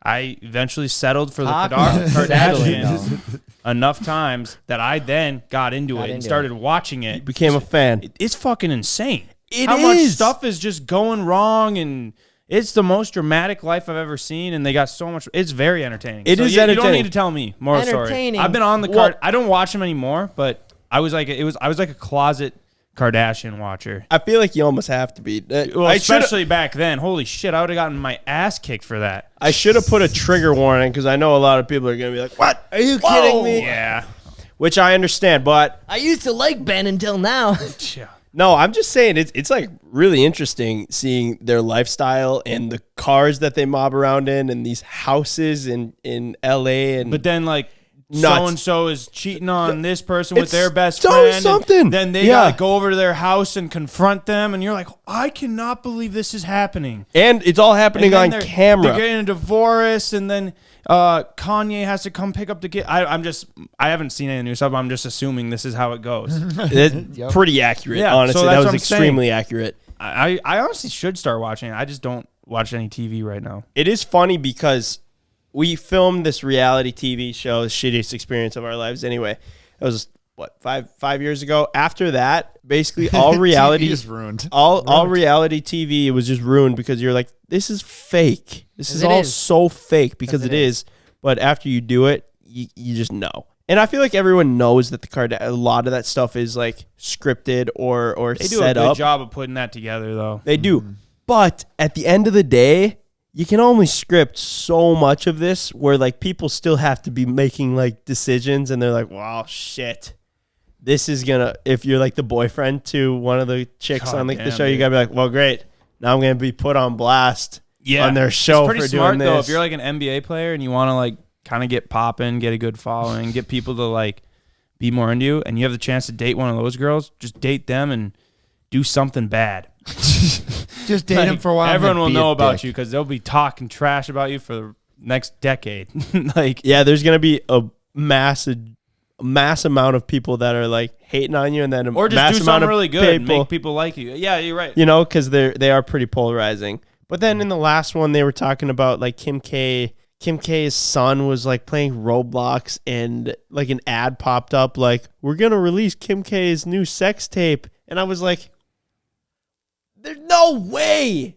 I eventually settled for the Talk about Kardashians enough times that I then got into it and into started watching it. Became a fan. It's fucking insane. It How much is. stuff is just going wrong, and it's the most dramatic life I've ever seen, and they got so much. It's very entertaining. It is You don't entertaining. need to tell me more of the story. Entertaining. I've been on the Well- card. I don't watch them anymore, but I was like a closet Kardashian watcher. I feel like you almost have to be. Well, especially back then. Holy shit, I would have gotten my ass kicked for that. I should have put a trigger warning because I know a lot of people are going to be like, what? Are you kidding me? Yeah. Which I understand, but I used to like Ben until now. Yeah. No, I'm just saying it's like really interesting seeing their lifestyle and the cars that they mob around in and these houses in LA and But then like Nuts. so and so is cheating on this person with It's their best so friend. and something. Then they Yeah. gotta go over to their house and confront them, and you're like, I cannot believe this is happening. and it's all happening And on then they're camera. getting a divorce, and then Kanye has to come pick up the kid. I haven't seen any new stuff. I'm just assuming this is how it goes. It's pretty accurate, Yeah, honestly. so That that's was what I'm extremely accurate. I honestly should start watching it. I just don't watch any TV right now. It is funny because we filmed this reality TV show, the shittiest experience of our lives. Anyway, it was what, five years ago. After that, basically all reality TV is ruined. all reality TV was just ruined because you're like, this is fake. This is it all is. so fake because it is. But after you do it, you just know. And I feel like everyone knows that a lot of that stuff is like scripted or They do a set good up. job of putting that together, though. They do. But at the end of the day, you can only script so much of this where like people still have to be making like decisions and they're like, wow, shit. This is gonna, if you're like the boyfriend to one of the chicks on like the damn, show, you dude. gotta be like, well, great. Now I'm gonna be put on blast Yeah, on their show it's pretty for smart doing though. this. If you're like an NBA player and you want to like kind of get popping, get a good following, get people to like be more into you, and you have the chance to date one of those girls, just date them and do something bad. Just date him Like, for a while. everyone and will then be a know about dick. you because they'll be talking trash about you for the next decade. Like, Yeah, there's gonna be a mass amount of people that are like hating on you, and then a or just mass do amount something of really good and people, make people like you. Yeah, you're right. you know, because they are pretty polarizing. But then in the last one, they were talking about like Kim K's son was like playing Roblox, and like an ad popped up like, we're gonna release Kim K's new sex tape, and I was like, there's no way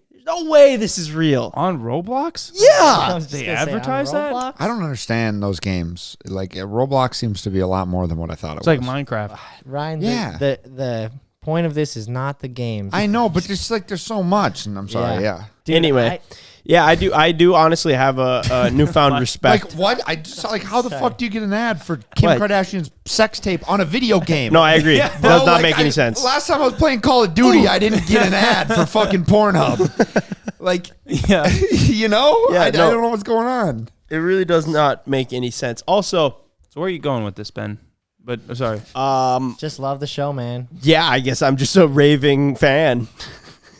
this is real. On Roblox? Yeah. I was just They gonna say, on advertise that? Roblox? I don't understand those games. Like Roblox seems to be a lot more than what I thought it It's was. like Minecraft. Ryan, Yeah. the point of this is not the games. I know, but it's like there's so much, and I'm sorry. Yeah. Dude, Anyway, yeah, I do honestly have a newfound respect. Like what? I just like how the fuck do you get an ad for Kim What? Kardashian's sex tape on a video game? No, I agree. It Bro, does not like, make any sense. Last time I was playing Call of Duty, I didn't get an ad for fucking Pornhub. Like, Yeah. you know, Yeah, I no. don't know what's going on. It really does not make any sense. Also, So where are you going with this, Ben? But sorry. just love the show, man. yeah, I guess I'm just a raving fan.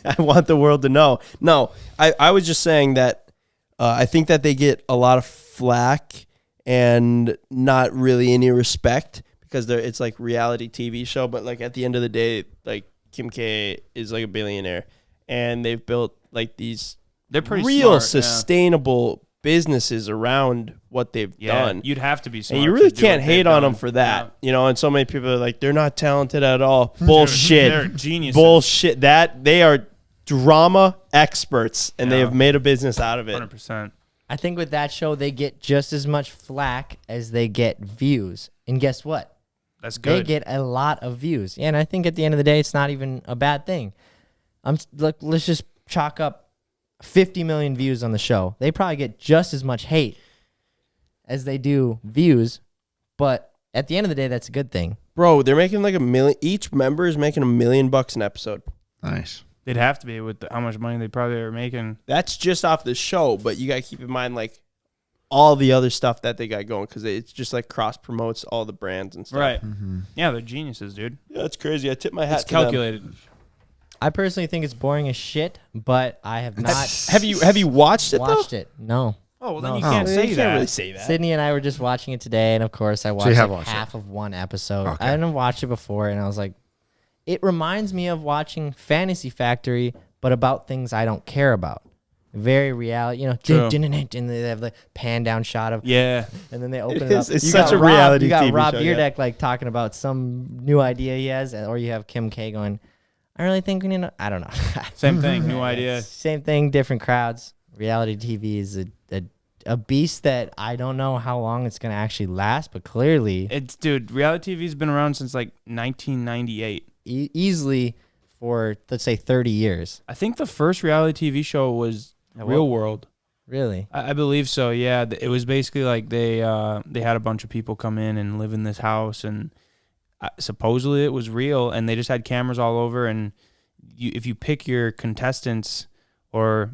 I want the world to know. No, I was just saying that I think that they get a lot of flack and not really any respect because it's like reality TV show. But like at the end of the day, like Kim K is like a billionaire, and they've built like these They're pretty real smart, sustainable businesses around what they've yeah. done. You'd have to be smart. And you really to do can't what they've hate on done. them for that, Yeah. you know. And so many people are like, they're not talented at all. Bullshit. They're geniuses. Bullshit. That they are drama experts, and they Yeah. have made a business out of it. 100%. I think with that show, they get just as much flack as they get views. And guess what? That's They good. get a lot of views. And I think at the end of the day, it's not even a bad thing. Look, let's just chalk up 50 million views on the show. They probably get just as much hate as they do views. But at the end of the day, that's a good thing. Bro, they're making like $1 million. Each member is making $1 million an episode. Nice. They'd have to be with how much money they probably are making. That's just off the show, but you got to keep in mind like all the other stuff that they got going because it's just like cross promotes all the brands and stuff. Right. Yeah, they're geniuses, dude. Yeah, that's crazy. I tip my hat It's to them. calculated. I personally think it's boring as shit, but I have not Have you watched it watched though? it. No. Oh, well, then No. you can't Oh. say You that. can't really say that. Sydney and I were just watching it today, and of course, I watched, have like watched half of one episode. Okay. I hadn't watched it before, and I was like, it reminds me of watching Fantasy Factory, but about things I don't care about. Very reality, you know. True. And they have the pan down shot of, Yeah. and then they open It it up. is. It's You such got a reality You got TV Rob show, yeah. Dyrdek like talking about some new idea he has, or you have Kim K going, I really think we need to, I don't know. Same thing. New idea. Same thing, different crowds. Reality TV is a beast that I don't know how long it's going to actually last, but clearly Dude, reality TV's been around since like 1998. easily for, let's say, 30 years. I think the first reality TV show was Real World. Really? I believe so. Yeah, it was basically like they had a bunch of people come in and live in this house, and supposedly it was real, and they just had cameras all over. And if you pick your contestants or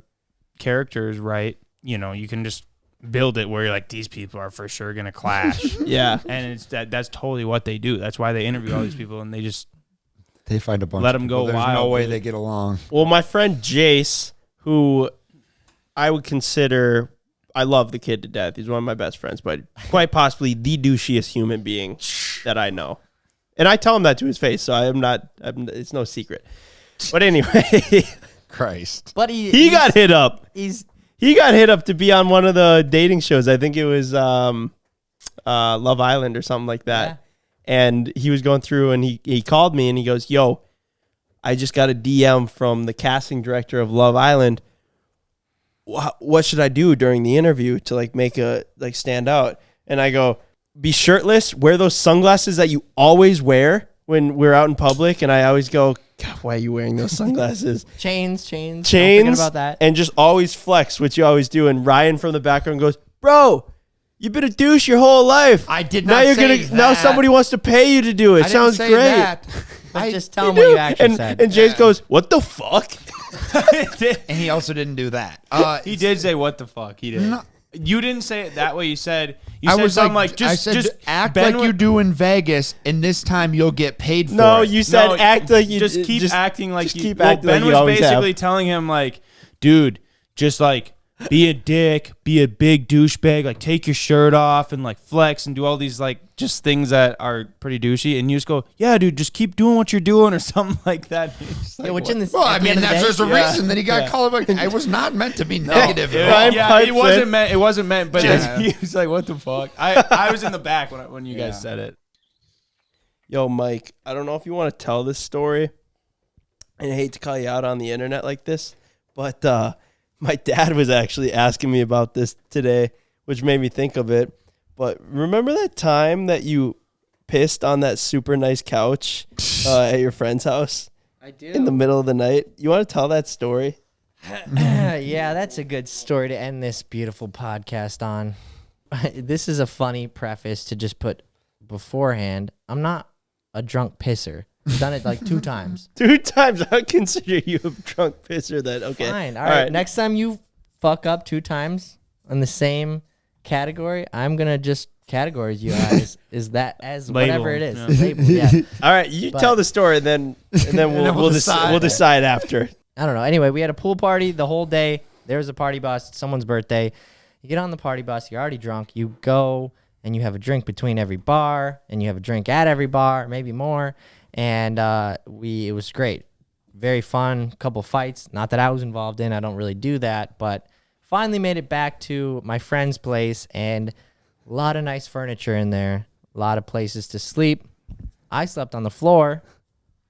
characters right, you know, you can just build it where you're like, these people are for sure gonna clash. Yeah. And that's totally what they do. That's why they interview all these people, and They find a bunch. Let of 'em people. go There's wild, no way dude. they get along. Well, my friend Jace, who I would consider, I love the kid to death. He's one of my best friends, but quite possibly the douchiest human being that I know. And I tell him that to his face, so it's no secret. But anyway, Christ. But he got hit up. He got hit up to be on one of the dating shows. I think it was Love Island or something like that. Yeah. And he was going through, and he called me, and he goes, yo, I just got a DM from the casting director of Love Island. What should I do during the interview to make stand out? And I go, be shirtless, wear those sunglasses that you always wear when we're out in public. And I always go, God, why are you wearing those sunglasses? Chains. Don't forget about that. And just always flex, which you always do. And Ryan from the background goes, bro, you've been a douche your whole life. I did now not you're say gonna that. Now somebody wants to pay you to do it. I Sounds didn't say great. that. But just tell him what you actually said. And Jace goes, what the fuck? And he also didn't do that. he did say what the fuck. He did. No. You didn't say it that way. You said I said was something like, just I said, just act Ben like you do in Vegas, and this time you'll get paid for No, it. you said No, act like you just keep acting like just you. keep Well, acting Ben like you was always basically have. telling him like, dude, just be a dick, be a big douchebag, take your shirt off and flex and do all these just things that are pretty douchey, and you just go, yeah, dude, just keep doing what you're doing or something like that. Yeah, which in this, Well, at I the mean, end of the that's day- just a reason that he got called. It was not meant to be negative at all. Ryan pipes it wasn't in. meant. It wasn't meant. But Yeah. he was like, what the fuck? I was in the back when you guys said it. Yo, Mike, I don't know if you want to tell this story, and I hate to call you out on the internet like this, but my dad was actually asking me about this today, which made me think of it. But remember that time that you pissed on that super nice couch at your friend's house I do. in the middle of the night? You want to tell that story? Yeah, that's a good story to end this beautiful podcast on. This is a funny preface to just put beforehand. I'm not a drunk pisser. I've done it 2 times. 2 times. I would consider you a drunk pisser. That okay? Fine. All right. Next time you fuck up 2 times in the same category, I'm gonna just categorize you as Label. whatever it is. Yeah. Label, yeah. All right, you But- tell the story, and then we'll decide after. I don't know. Anyway, we had a pool party the whole day. There was a party bus. It's someone's birthday. You get on the party bus. You're already drunk. You go and you have a drink between every bar, and you have a drink at every bar, maybe more. And it was great, very fun. Couple fights. Not that I was involved in. I don't really do that, but finally made it back to my friend's place, and a lot of nice furniture in there. A lot of places to sleep. I slept on the floor.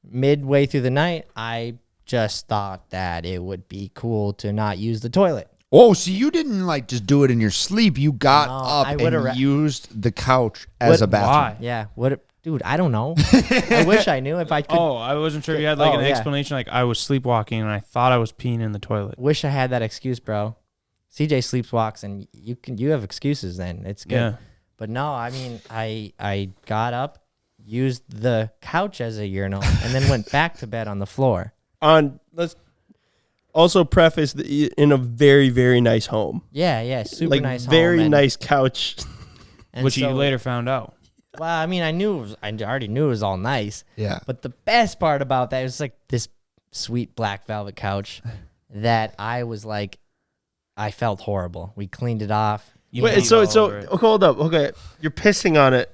Midway through the night, I just thought that it would be cool to not use the toilet. Oh, so you didn't just do it in your sleep. You got No, up I would've and used the couch as a bathroom. Why? Yeah, dude, I don't know. I wish I knew if I could. Oh, I wasn't sure if you had Oh, an yeah. explanation. I was sleepwalking and I thought I was peeing in the toilet. Wish I had that excuse, bro. CJ sleepwalks, and you have excuses. Then it's good. Yeah. But no, I mean, I got up, used the couch as a urinal, and then went back to bed on the floor. Let's also preface in a very, very nice home. Yeah, super nice home. very and- nice couch. and Which you so- later found out. Well, I mean, I already knew it was all nice. Yeah. But the best part about that was this sweet black velvet couch that I was I felt horrible. We cleaned it off. You Wait, peed so all over it. hold up. Okay, you're pissing on it.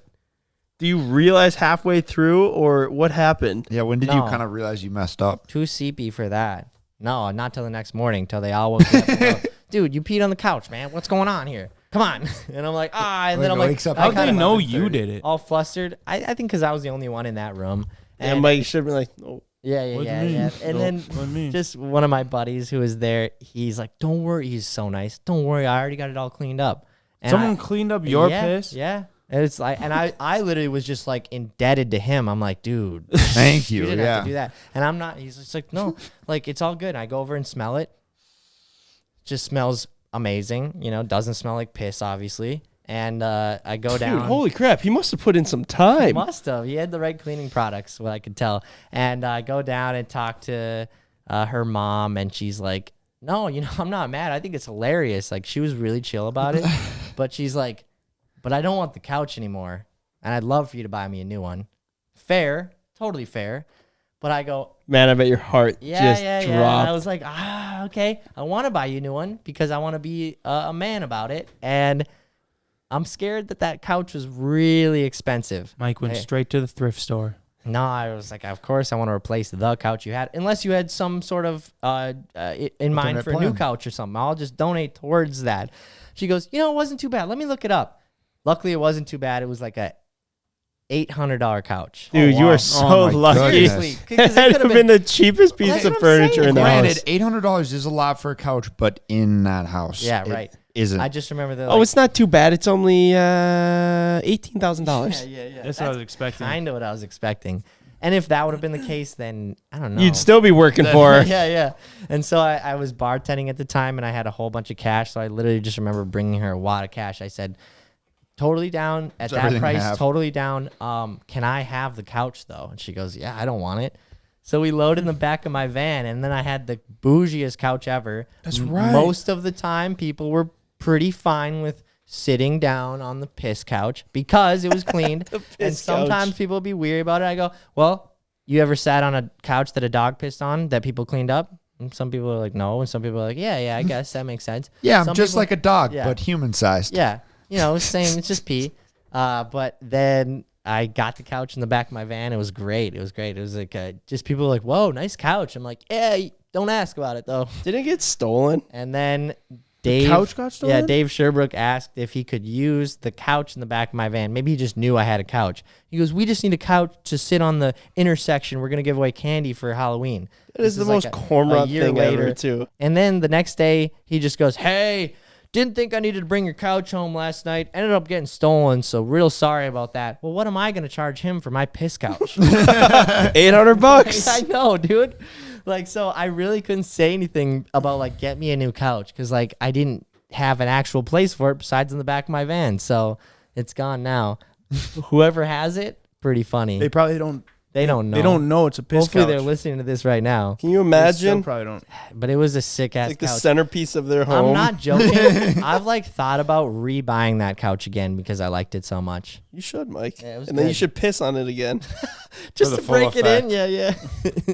Do you realize halfway through, or what happened? Yeah, when did you No. kind of realize you messed up? Too seepy for that. No, not till the next morning, till they all woke me up. And go, dude, you peed on the couch, man. What's going on here? Come on. And I'm like, and then I'm like, wakes up I How'd they kinda know wasn't you did it? all flustered. I think because I was the only one in that room. And Mike should have been like, oh, Yeah. What do you mean? And No, then what do you mean? just one of my buddies who was there, he's like, don't worry. He's so nice. Don't worry. I already got it all cleaned up. And Someone cleaned up your piss? Yeah. And it's and I literally was just indebted to him. I'm like, dude, Thank you you. didn't have to do Yeah. that. And I'm not, he's just like, no, it's all good. And I go over and smell it. Just smells amazing. Doesn't smell like piss, obviously. And I go Dude, down. holy crap. He must have put in some time. Must have. He had the right cleaning products, what I could tell. And I go down and talk to her mom, and she's like, no, I'm not mad. I think it's hilarious. Like, she was really chill about it. But she's like, but I don't want the couch anymore. And I'd love for you to buy me a new one. Fair. Totally fair. But I go, Man, I bet your heart just yeah. dropped. I was like, okay. I want to buy you a new one because I want to be a man about it. And I'm scared that couch was really expensive. Mike went straight to the thrift store. No, I was like, of course I want to replace the couch you had, unless you had some sort of in mind for a new couch or something. I'll just donate towards that. She goes, it wasn't too bad. Let me look it up. Luckily, it wasn't too bad. It was like a $800 couch. Dude, you are so lucky. Seriously, It could have been the cheapest piece That's of what I'm furniture saying. in the Granted, house. $800 is a lot for a couch, but in that house, Yeah, it right. isn't. I just remember the. Oh, it's not too bad. It's only $18,000. yeah. That's what I was expecting. Kind of what I was expecting. And if that would have been the case, then I don't know. You'd still be working for her. yeah. And so I was bartending at the time, and I had a whole bunch of cash. So I literally just remember bringing her a wad of cash. I said, totally down at that everything I price. have. Totally down. Can I have the couch though? And she goes, yeah, I don't want it. So we load in the back of my van, and then I had the bougiest couch ever. That's right. Most of the time, people were pretty fine with sitting down on the piss couch because it was cleaned. And piss sometimes couch. people would be weary about it. I go, well, you ever sat on a couch that a dog pissed on that people cleaned up? And some people are like, no. And some people are like, yeah, I guess that makes sense. yeah, I'm Some just people- like a dog, Yeah. but human sized. Yeah. Same. It's just pee. But then I got the couch in the back of my van. It was great. It was like just people were like, whoa, nice couch. I'm like, yeah, don't ask about it though. Didn't it get stolen? And then Dave, couch got stolen? Yeah, Dave Sherbrooke asked if he could use the couch in the back of my van. Maybe he just knew I had a couch. He goes, we just need a couch to sit on the intersection. We're going to give away candy for Halloween. That is This the most like cormorant year thing later. ever, too. And then the next day, he just goes, hey, didn't think I needed to bring your couch home last night. Ended up getting stolen, so real sorry about that. Well, what am I going to charge him for my piss couch? $800. I know, dude. Like, so I really couldn't say anything about, like, get me a new couch because, like, I didn't have an actual place for it besides in the back of my van. So it's gone now. Whoever has it, pretty funny. They probably don't. They don't know. They don't know it's a piss Hopefully couch. they're listening to this right now. Can you They still imagine? probably don't. But it was a sick ass Like the couch. centerpiece of their home. I'm not joking. I've like thought about rebuying that couch again because I liked it so much. You should, Mike. Yeah, it was and then you good. should piss on it again. Just the to full break it in. effect. Yeah.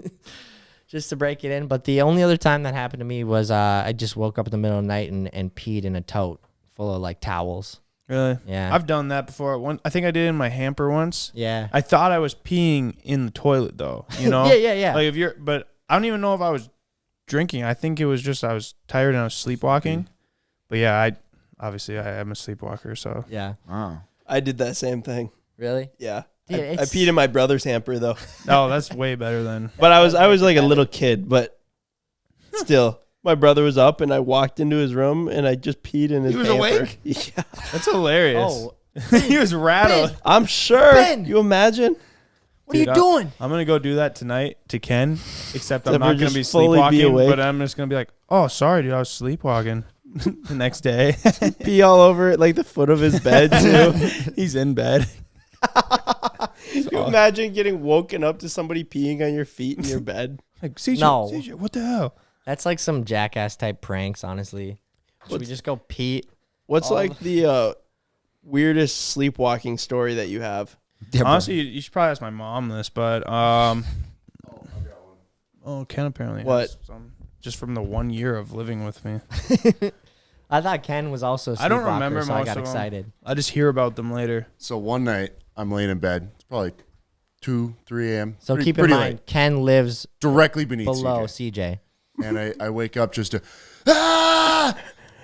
Just to break it in. But the only other time that happened to me was I just woke up in the middle of the night and peed in a tote full of like towels. Really? Yeah. I've done that before. I think I did it in my hamper once. Yeah. I thought I was peeing in the toilet though. You know? Yeah. Like but I don't even know if I was drinking. I think it was just I was tired and I was sleepwalking. But yeah, I am a sleepwalker, so Yeah. Oh. I did that same thing. Really? Yeah. Dude, I it's- peed in my brother's hamper, though. oh, that's way better than. But I was like a little kid, but still. My brother was up, and I walked into his room, and I just peed in his He was hamper. awake? Yeah. That's hilarious. Oh, he was rattled. I'm sure. Ben! You imagine? what are you Dude, doing? I'm gonna go do that tonight to Ken. Except I'm Except not for gonna just be fully be sleepwalking, awake. but I'm just gonna be like, "Oh, sorry, dude, I was sleepwalking." The next day, Pee all over it, like the foot of his bed, too. he's in bed. Can you imagine getting woken up to somebody peeing on your feet in your bed? Like, CJ, No. CJ, what the hell? That's like some jackass type pranks, honestly. Should we just go pee? What's like the weirdest sleepwalking story that you have? Yeah, bro. Honestly, you should probably ask my mom this, but Oh, Ken apparently What? has some just from the 1 year of living with me. I thought Ken was also a I don't sleepwalker, remember so I most got of 'em. excited. I just hear about them later. So one night I'm laying in bed. It's probably 2, 3 a.m. So Pretty- keep in pretty mind, late. Ken lives Directly beneath below CJ. CJ. And I wake up just to ah,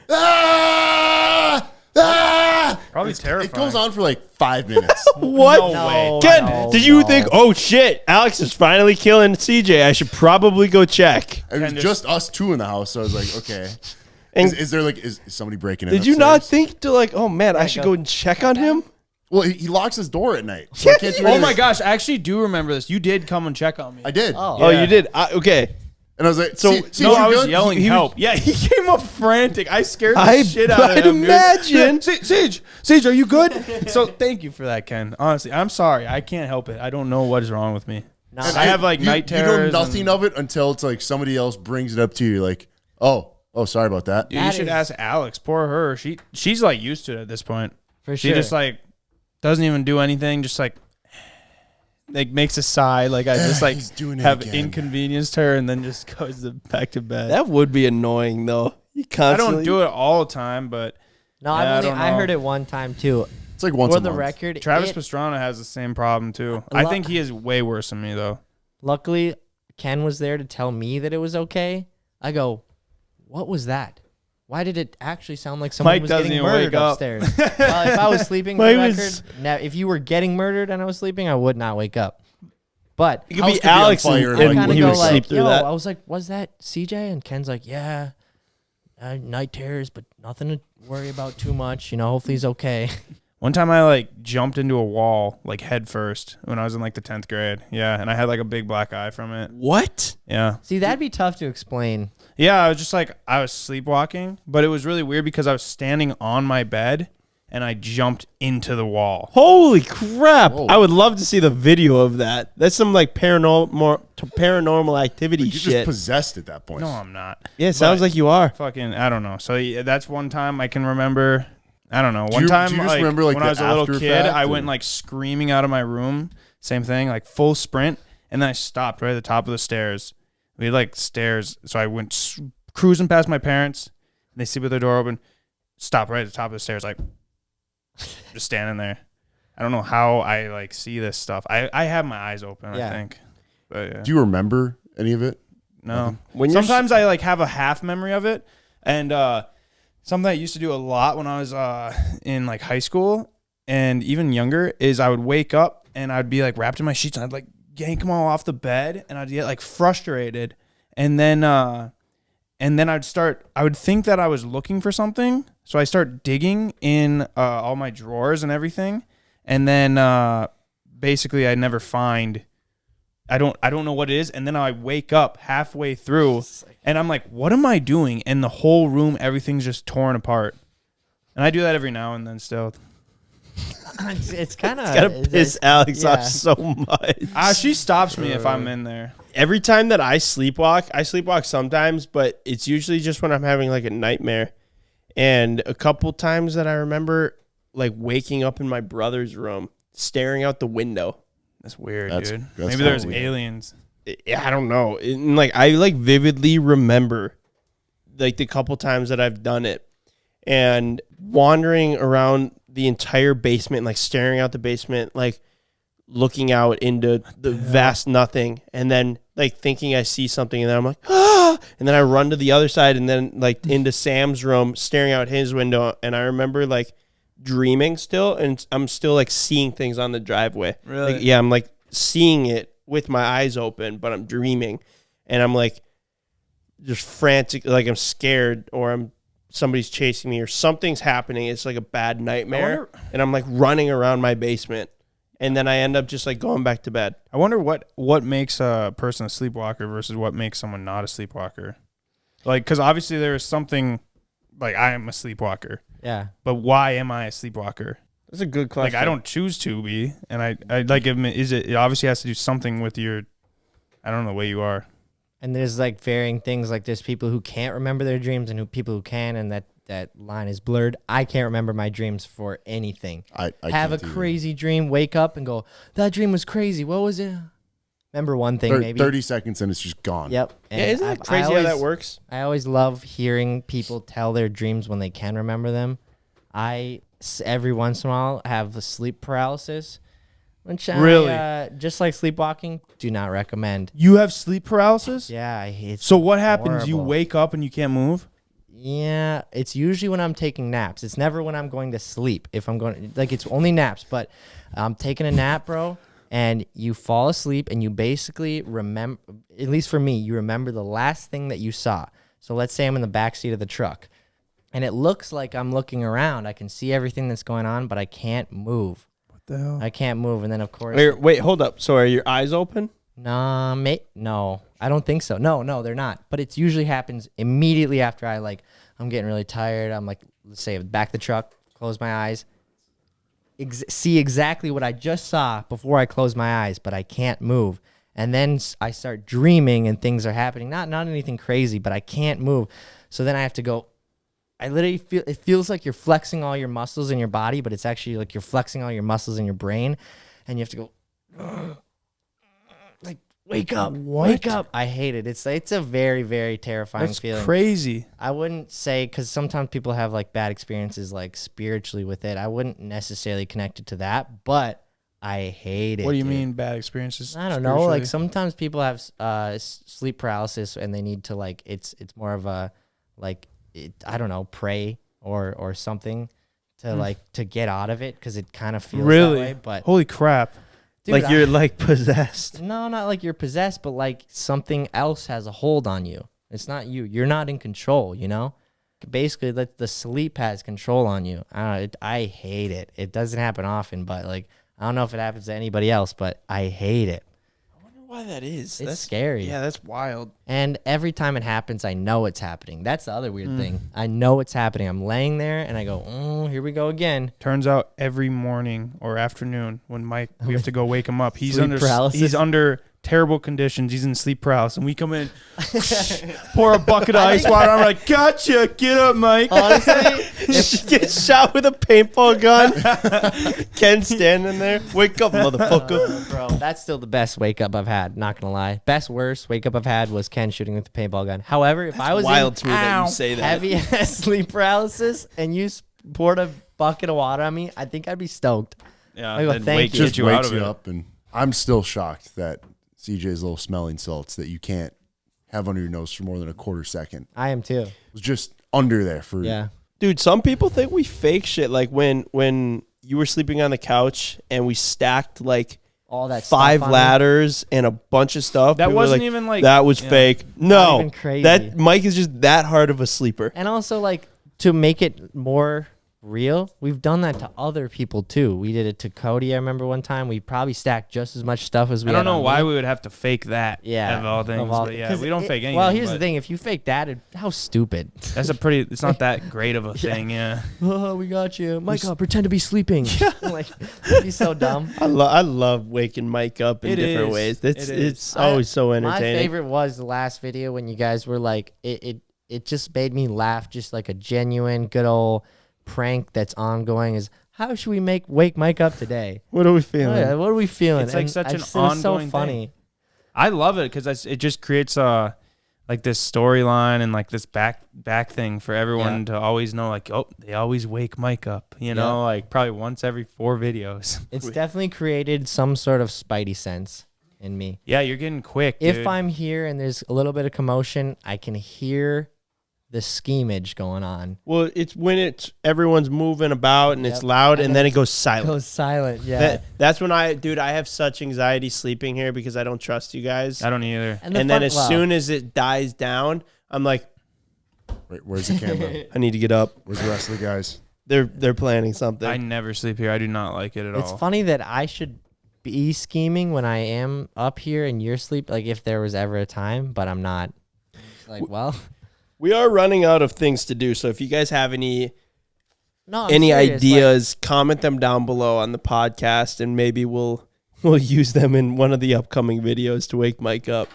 ah, ah. Probably It terrifying. goes on for like 5 minutes. What? No way. Ken, no, did you no. think, oh shit, Alex is finally killing CJ? I should probably go check. It was And just us two in the house, so I was like, okay. And Is there like is somebody breaking in? did you not upstairs? think to like, oh man, I should go and check on him? Well, he locks his door at night. So I can't do Oh anything. my gosh, I actually do remember this. You did come and check on me. I did. Oh. Oh, Yeah. you did? Okay. And I was like, So- see, No, you're I was good? yelling He was- help. Yeah, he came up frantic. I scared the shit out of I'd him. dude. imagine. Yeah, Sage, are you good? So thank you for that, Ken. Honestly, I'm sorry. I can't help it. I don't know what is wrong with me. No, I have like you, night you know terrors. nothing of it until it's like somebody else brings it up to you. You're like, oh, sorry about that. Dude, you That should is- ask Alex. Poor her. She's like used to it at this point. for She sure. just like doesn't even do anything. Just like makes a sigh. Like I just like He's doing it have again. inconvenienced her and then just goes back to bed. That would be annoying, though. You I constantly. don't do it all the time, but no, Yeah, I I don't know. heard it one time too. It's like once For a the month. record, Travis it- Pastrana has the same problem too. I Lo- think he is way worse than me though. luckily Ken was there to tell me that it was okay. I go, what was that? Why did it actually sound like someone Mike was doesn't getting even murdered wake up. upstairs? Well, if I was sleeping, for Mike the was- record, now, if you were getting murdered and I was sleeping, I would not wake up. But It could House be could be on Alex fire and, and I kind of he go would sleep like, through yo, that. I was like, was that CJ? And Ken's like, yeah, night terrors, but nothing to worry about too much. You know, hopefully he's okay. One time I like jumped into a wall like head first when I was in like the 10th grade. Yeah, and I had like a big black eye from it. What? Yeah. See, that'd be tough to explain. Yeah, I was just like I was sleepwalking, but it was really weird because I was standing on my bed and I jumped into the wall. Holy crap! Whoa. I would love to see the video of that. That's some like paranormal activity You're just shit. possessed at that point. No, I'm not. Yeah, it sounds But- like you are. Fucking, I don't know. So yeah, that's one time I can remember. I don't know. Do One you- time, do you just like, remember, like, when the I was a little after kid, effect, I or- went like screaming out of my room. Same thing, like full sprint, and then I stopped right at the top of the stairs. We had like stairs, so I went cruising past my parents. And they sleep with their door open. Stop right at the top of the stairs, like just standing there. I don't know how I like see this stuff. I have my eyes open. Yeah. I think, but yeah. Do you remember any of it? No. When you're Sometimes I like have a half memory of it, and something I used to do a lot when I was in like high school and even younger is I would wake up and I'd be like wrapped in my sheets and I'd like yank them all off the bed and I'd get like frustrated, and then I would think that I was looking for something, so I start digging in all my drawers and everything, and then basically I never find. I don't know what it is, and then I wake up halfway through, and I'm like, "What am I doing?" And the whole room, everything's just torn apart. And I do that every now and then still. It's kind of It's gotta piss Alex off so much. She stops me if I'm in there. Every time that I sleepwalk sometimes, but it's usually just when I'm having like a nightmare. And a couple times that I remember like waking up in my brother's room, staring out the window. That's weird, That's- dude. that's Maybe there's kinda weird. aliens. I don't know. And like I like vividly remember like the couple times that I've done it and wandering around the entire basement, like staring out the basement, like looking out into the vast nothing, and then like thinking I see something, and then I'm like, ah, and then I run to the other side, and then like into Sam's room, staring out his window, and I remember like dreaming still, and I'm still like seeing things on the driveway. Really? Like, yeah, I'm like seeing it with my eyes open, but I'm dreaming, and I'm like just frantic, like I'm scared, or somebody's chasing me, or something's happening. It's like a bad nightmare, and I'm like running around my basement, and then I end up just like going back to bed. I wonder what makes a person a sleepwalker versus what makes someone not a sleepwalker. Like, because obviously there is something, like I am a sleepwalker, Yeah. but why am I a sleepwalker? That's a good question. Like I don't choose to be, and I like it obviously has to do something with your, I don't know, the way you are. And there's like varying things. Like there's people who can't remember their dreams and people who can, and that line is blurred. I can't remember my dreams for anything. I Have a can't either. crazy dream, wake up and go, that dream was crazy. What was it? Remember one thing, maybe. 30 seconds and it's just gone. Yep. Yeah, And isn't I it crazy how that always- works? I always love hearing people tell their dreams when they can remember them. Every once in a while have a sleep paralysis, which Really? just like sleepwalking, do not recommend. You have sleep paralysis? Yeah, it's So what happens? You horrible. wake up and you can't move? Yeah, it's usually when I'm taking naps. It's never when I'm going to sleep. If I'm going, like, it's only naps, but I'm taking a nap, bro, and you fall asleep and you basically remember, at least for me, you remember the last thing that you saw. So let's say I'm in the backseat of the truck and it looks like I'm looking around. I can see everything that's going on, but I can't move. What the hell? I can't move. And then, of course, Wait, hold up. So are your eyes open? no. I don't think so. No, they're not. But it usually happens immediately after I'm getting really tired. I'm like, let's say back the truck, close my eyes, see exactly what I just saw before I close my eyes, but I can't move. And then I start dreaming and things are happening. Not anything crazy, but I can't move. So then I have to go. I literally feel, it feels like you're flexing all your muscles in your body, but it's actually like you're flexing all your muscles in your brain. And you have to go, like, wake up, wake up. I hate it. It's a very, very terrifying That's feeling. crazy. I wouldn't say, because sometimes people have like bad experiences like spiritually with it. I wouldn't necessarily connect it to that, but I hate it. What do you dude. mean bad experiences? I don't know. Like spiritually? sometimes people have sleep paralysis and they need to like it's more of a like I don't know, pray or something to like to get out of it because it kind of feels really. that way. But Holy crap! dude, like you're like possessed. no, not like you're possessed, but like something else has a hold on you. It's not you. You're not in control. You know. Basically, like the sleep has control on you. I hate it. It doesn't happen often, but like. I don't know if it happens to anybody else, but I hate it. I wonder why that is. It's scary. Yeah, that's wild. And every time it happens, I know it's happening. That's the other weird thing. I know it's happening. I'm laying there and I go, oh, here we go again. Turns out every morning or afternoon when Mike, we have to go wake him up. He's Sleep paralysis? He's under terrible conditions. He's in sleep paralysis, and we come in, pour a bucket of ice water. I'm like, gotcha, get up, Mike. Honestly, Get shot with a paintball gun. Ken standing there. Wake up, motherfucker. bro, that's still the best wake up I've had. Not gonna lie. Best worst wake up I've had was Ken shooting with the paintball gun. However, if I was Wild in to me that you say that. heavy ass sleep paralysis and you poured a bucket of water on me, I think I'd be stoked. Yeah, I go, then thank you. get Just you out wakes of you it. up, and I'm still shocked that CJ's little smelling salts that you can't have under your nose for more than a quarter second I am too. was just under there for Yeah. Dude, some people think we fake shit. Like when you were sleeping on the couch and we stacked like All that stuff 5 on me. ladders and a bunch of stuff. That People were wasn't like, even like that was yeah. fake. Not No, even crazy. that Mike is just that hard of a sleeper. And also, like, to make it more real, we've done that to other people too. We did it to Cody. I remember one time we probably stacked just as much stuff as we. I don't had know on why me. we would have to fake that. Yeah, of all things. But yeah, 'cause we don't it- fake anything. Well, here's the but thing: if you fake that, how stupid. That's a pretty. It's not that great of a thing. Yeah. Oh, we got you, Micah. Pretend to be sleeping. Like, it'd be so dumb. I love waking Mike up in It different is. ways. It is. It's always so My entertaining. favorite was the last video when you guys were like, it just made me laugh, just like a genuine good old prank that's ongoing. Is how should we wake Mike up today? What are we Oh, feeling? yeah, what are we feeling? It's like And such I an just- it was so ongoing funny. thing. I love it because it just creates like this storyline and like this back thing for everyone to always know. Like, oh, they always wake Mike up. You know, like probably once every 4 videos. It's definitely created some sort of spidey sense in me. Yeah, you're getting quick. If dude. I'm here and there's a little bit of commotion, I can hear the schemage going on. Well, it's when everyone's moving about and it's Yep. loud And and then it goes silent. Goes silent, yeah. That's when I have such anxiety sleeping here because I don't trust you guys. I don't either. the And then fun- as soon as it dies down, I'm like, Wait, where's the camera? I need to get up. Where's the rest of the guys? They're planning something. I never sleep here. I do not like it at it's all. funny that I should be scheming when I am up here and you're sleep. Like if there was ever a time, but I'm not. Like, well, We are running out of things to do, so if you guys have any no. I'm any serious, like- ideas, comment them down below on the podcast, and maybe we'll use them in one of the upcoming videos to wake Mike up.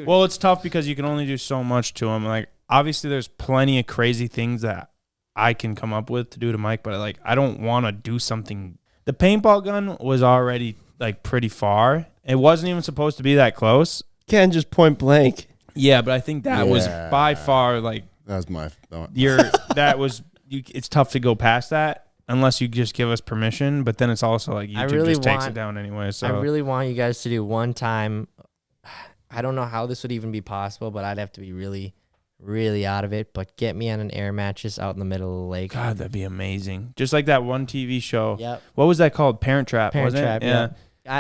Well, it's tough because you can only do so much to him. Like, obviously, there's plenty of crazy things that I can come up with to do to Mike, but like, I don't want to do something. The paintball gun was already like pretty far. It wasn't even supposed to be that close. Ken just point blank. Yeah, but I think that was Yeah. by far like That was my. it's tough to go past that unless you just give us permission. But then it's also like YouTube really just takes it want- down anyway. So I really want you guys to do one time. I don't know how this would even be possible, but I'd have to be really, really out of it. But get me on an air mattress out in the middle of the lake. God, that'd be amazing. Just like that one TV show. Yep. What was that called? Parent Trap. Parent wasn't Trap. it? Yeah.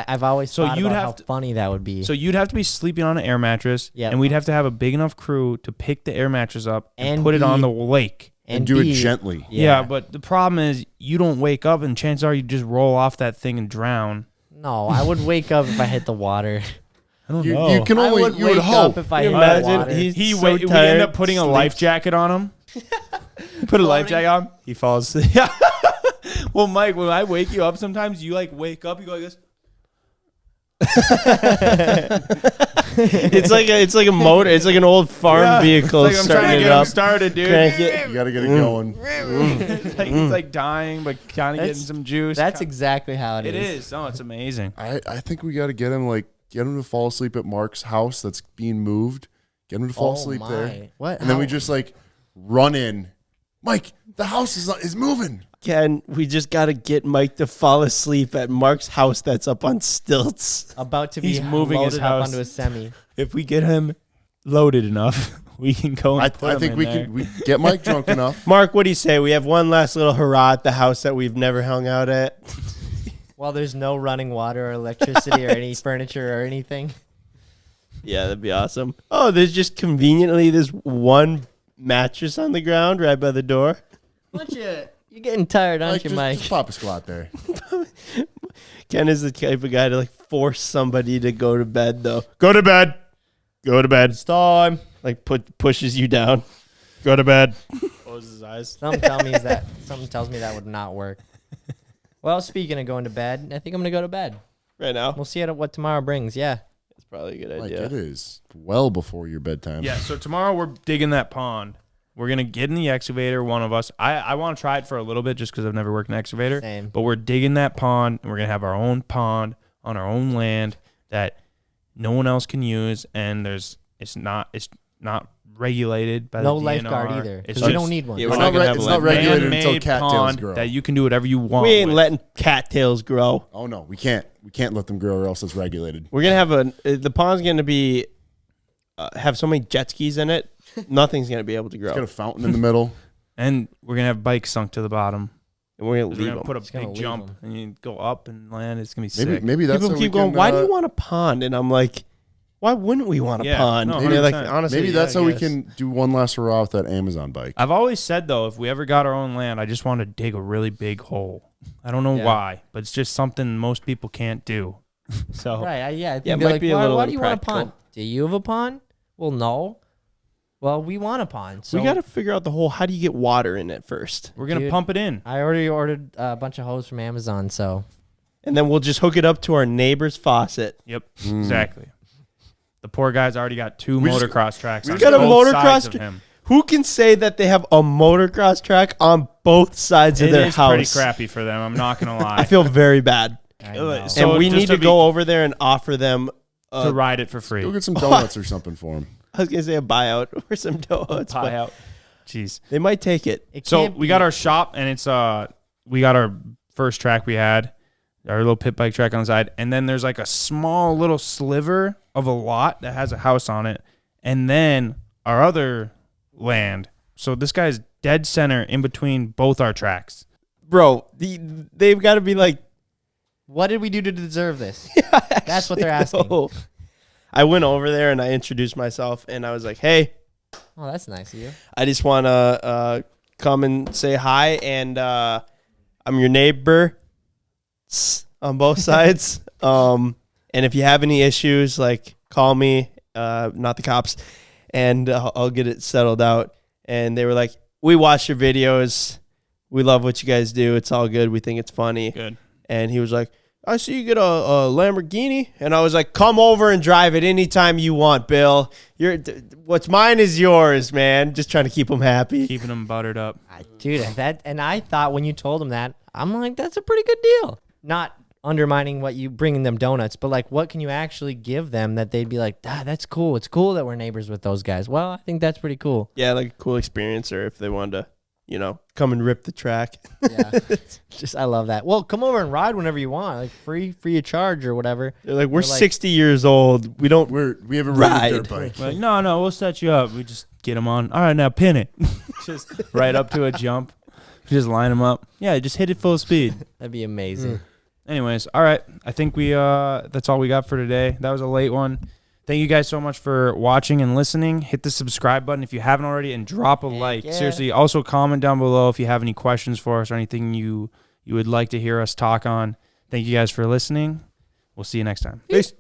I've always So thought you'd about have how to- funny that would be. So you'd have to be sleeping on an air mattress, Yep. and we'd have to have a big enough crew to pick the air mattress up and And put it on be- the lake. and do be- it gently. Yeah, but the problem is you don't wake up, and chances are you just roll off that thing and drown. No, I would wake up if I hit the water. I don't You, know. you can I only would you would wake hope. up if I Can you hit imagine? water. He's we so end tired, up putting a life sleeps. jacket on him. Put a life jacket on. He falls asleep. Yeah. Well, Mike, when I wake you up, sometimes you like wake up, you go like this. It's like a motor. It's like an old farm vehicle. It's like I'm trying to starting get it him up. started, dude. Crank it. You got to get it going. It's like dying, but kind of getting That's- some juice. That's exactly how it is. It is. Oh, it's amazing. I think we got to get him to fall asleep at Mark's house that's being moved. Get him to fall asleep there, What? and then we just like run in. Mike, the house is moving. Ken, we just got to get Mike to fall asleep at Mark's house that's up on stilts. about to be He's moving his loaded up house. onto a semi. If we get him loaded enough, we can go and I put him think in we there. can we get Mike drunk enough. Mark, what do you say? We have one last little hurrah at the house that we've never hung out at. Well, there's no running water or electricity or any furniture or anything. Yeah, that'd be awesome. Oh, there's just conveniently this one mattress on the ground right by the door. You're getting tired, aren't you, Mike? Just pop a squat there. Ken is the type of guy to like force somebody to go to bed though. Go to bed. Go to bed. It's time. Like pushes you down. Go to bed. Closes his eyes. Something tells me that would not work. Well, speaking of going to bed, I think I'm gonna go to bed. Right now. We'll see what tomorrow brings. Yeah. That's probably a good Mike, idea. it is well before your bedtime. Yeah, so tomorrow we're digging that pond. We're going to get in the excavator, one of us. I want to try it for a little bit just because I've never worked an excavator. Same. But we're digging that pond, and we're going to have our own pond on our own land that no one else can use, and it's not regulated by No the lifeguard DNR. either. It's Because we don't need one. Yeah, It's we're not, not gonna have it's a not limit. regulated until man-made cattails pond grow. that you can do whatever you want We ain't with. letting cattails grow. Oh no, we can't. We can't let them grow, or else it's regulated. We're gonna have the pond's gonna be have so many jet skis in it. Nothing's gonna be able to grow. It's got a fountain in the middle. And we're going to have bikes sunk to the bottom. And we're gonna We're leave going to them. put a Just gonna big leave jump, 'em. and you go up and land. It's going to be Maybe sick. maybe that's People how keep we going. can, Why do you want a pond? And I'm like, why wouldn't we want a Yeah, pond? no, And you're like, 100%. honestly, Maybe yeah, that's I how we guess. can do one last hurrah with that Amazon bike. I've always said, though, if we ever got our own land, I just want to dig a really big hole. I don't know Yeah. why, but it's just something most people can't do. So Right. I think Yeah, it they're might like, be a why, little why do you want a impractical. pond? Do you have a pond? Well, no. Well, we want a pond. So We got to figure out the whole. How do you get water in it first, we're going to Dude. pump it in. I already ordered a bunch of hose from Amazon, so and then we'll just hook it up to our neighbor's faucet. Yep, exactly. The poor guy's already got two We just- motocross tracks. we on just got a both motocross sides of tra- him. Who can say that they have a motocross track on both sides of It their is house? pretty crappy for them. I'm not going to lie. I feel very bad, I know. So and we just need to be- go over there and offer them. to ride it for free. Go get some donuts or something for him. I was gonna say a buyout or some donuts, Pie but out. Jeez. they might take it. It So can't we be- got our shop, and it's we got our first track we had, our little pit bike track on the side, and then there's like a small little sliver of a lot that has a house on it, and then our other land. So this guy's dead center in between both our tracks. Bro, they've got to be like. What did we do to deserve this? That's what they're asking. No. I went over there and I introduced myself and I was like, "Hey, Oh, that's nice of you. I just want to come and say hi, and I'm your neighbor on both sides. And if you have any issues, like call me, not the cops, and I'll get it settled out." And they were like, "We watch your videos. We love what you guys do. It's all good. We think it's funny." Good. And he was like, "I see you get a Lamborghini." And I was like, "Come over and drive it anytime you want, Bill. What's mine is yours, man." Just trying to keep him happy. Keeping them buttered up. Dude, and I thought when you told him that, I'm like, that's a pretty good deal. Not undermining what you bringing them donuts, but like, what can you actually give them that they'd be like, that's cool. It's cool that we're neighbors with those guys. Well, I think that's pretty cool. Yeah, like a cool experience, or if they wanted to, come and rip the track. Yeah, just I love that. Well, come over and ride whenever you want, like free of charge or whatever. They're like, we're They're like- 60 years old. We don't. We have a really Ride. dirt bike. We're like, no, we'll set you up. We just get them on. All right, now pin it. Just right up to a jump. Just line them up. Yeah, just hit it full speed. That'd be amazing. Anyways, all right. I think that's all we got for today. That was a late one. Thank you guys so much for watching and listening. Hit the subscribe button if you haven't already, and drop a like. yeah. Seriously, also comment down below if you have any questions for us or anything you would like to hear us talk on. Thank you guys for listening. We'll see you next time. Peace.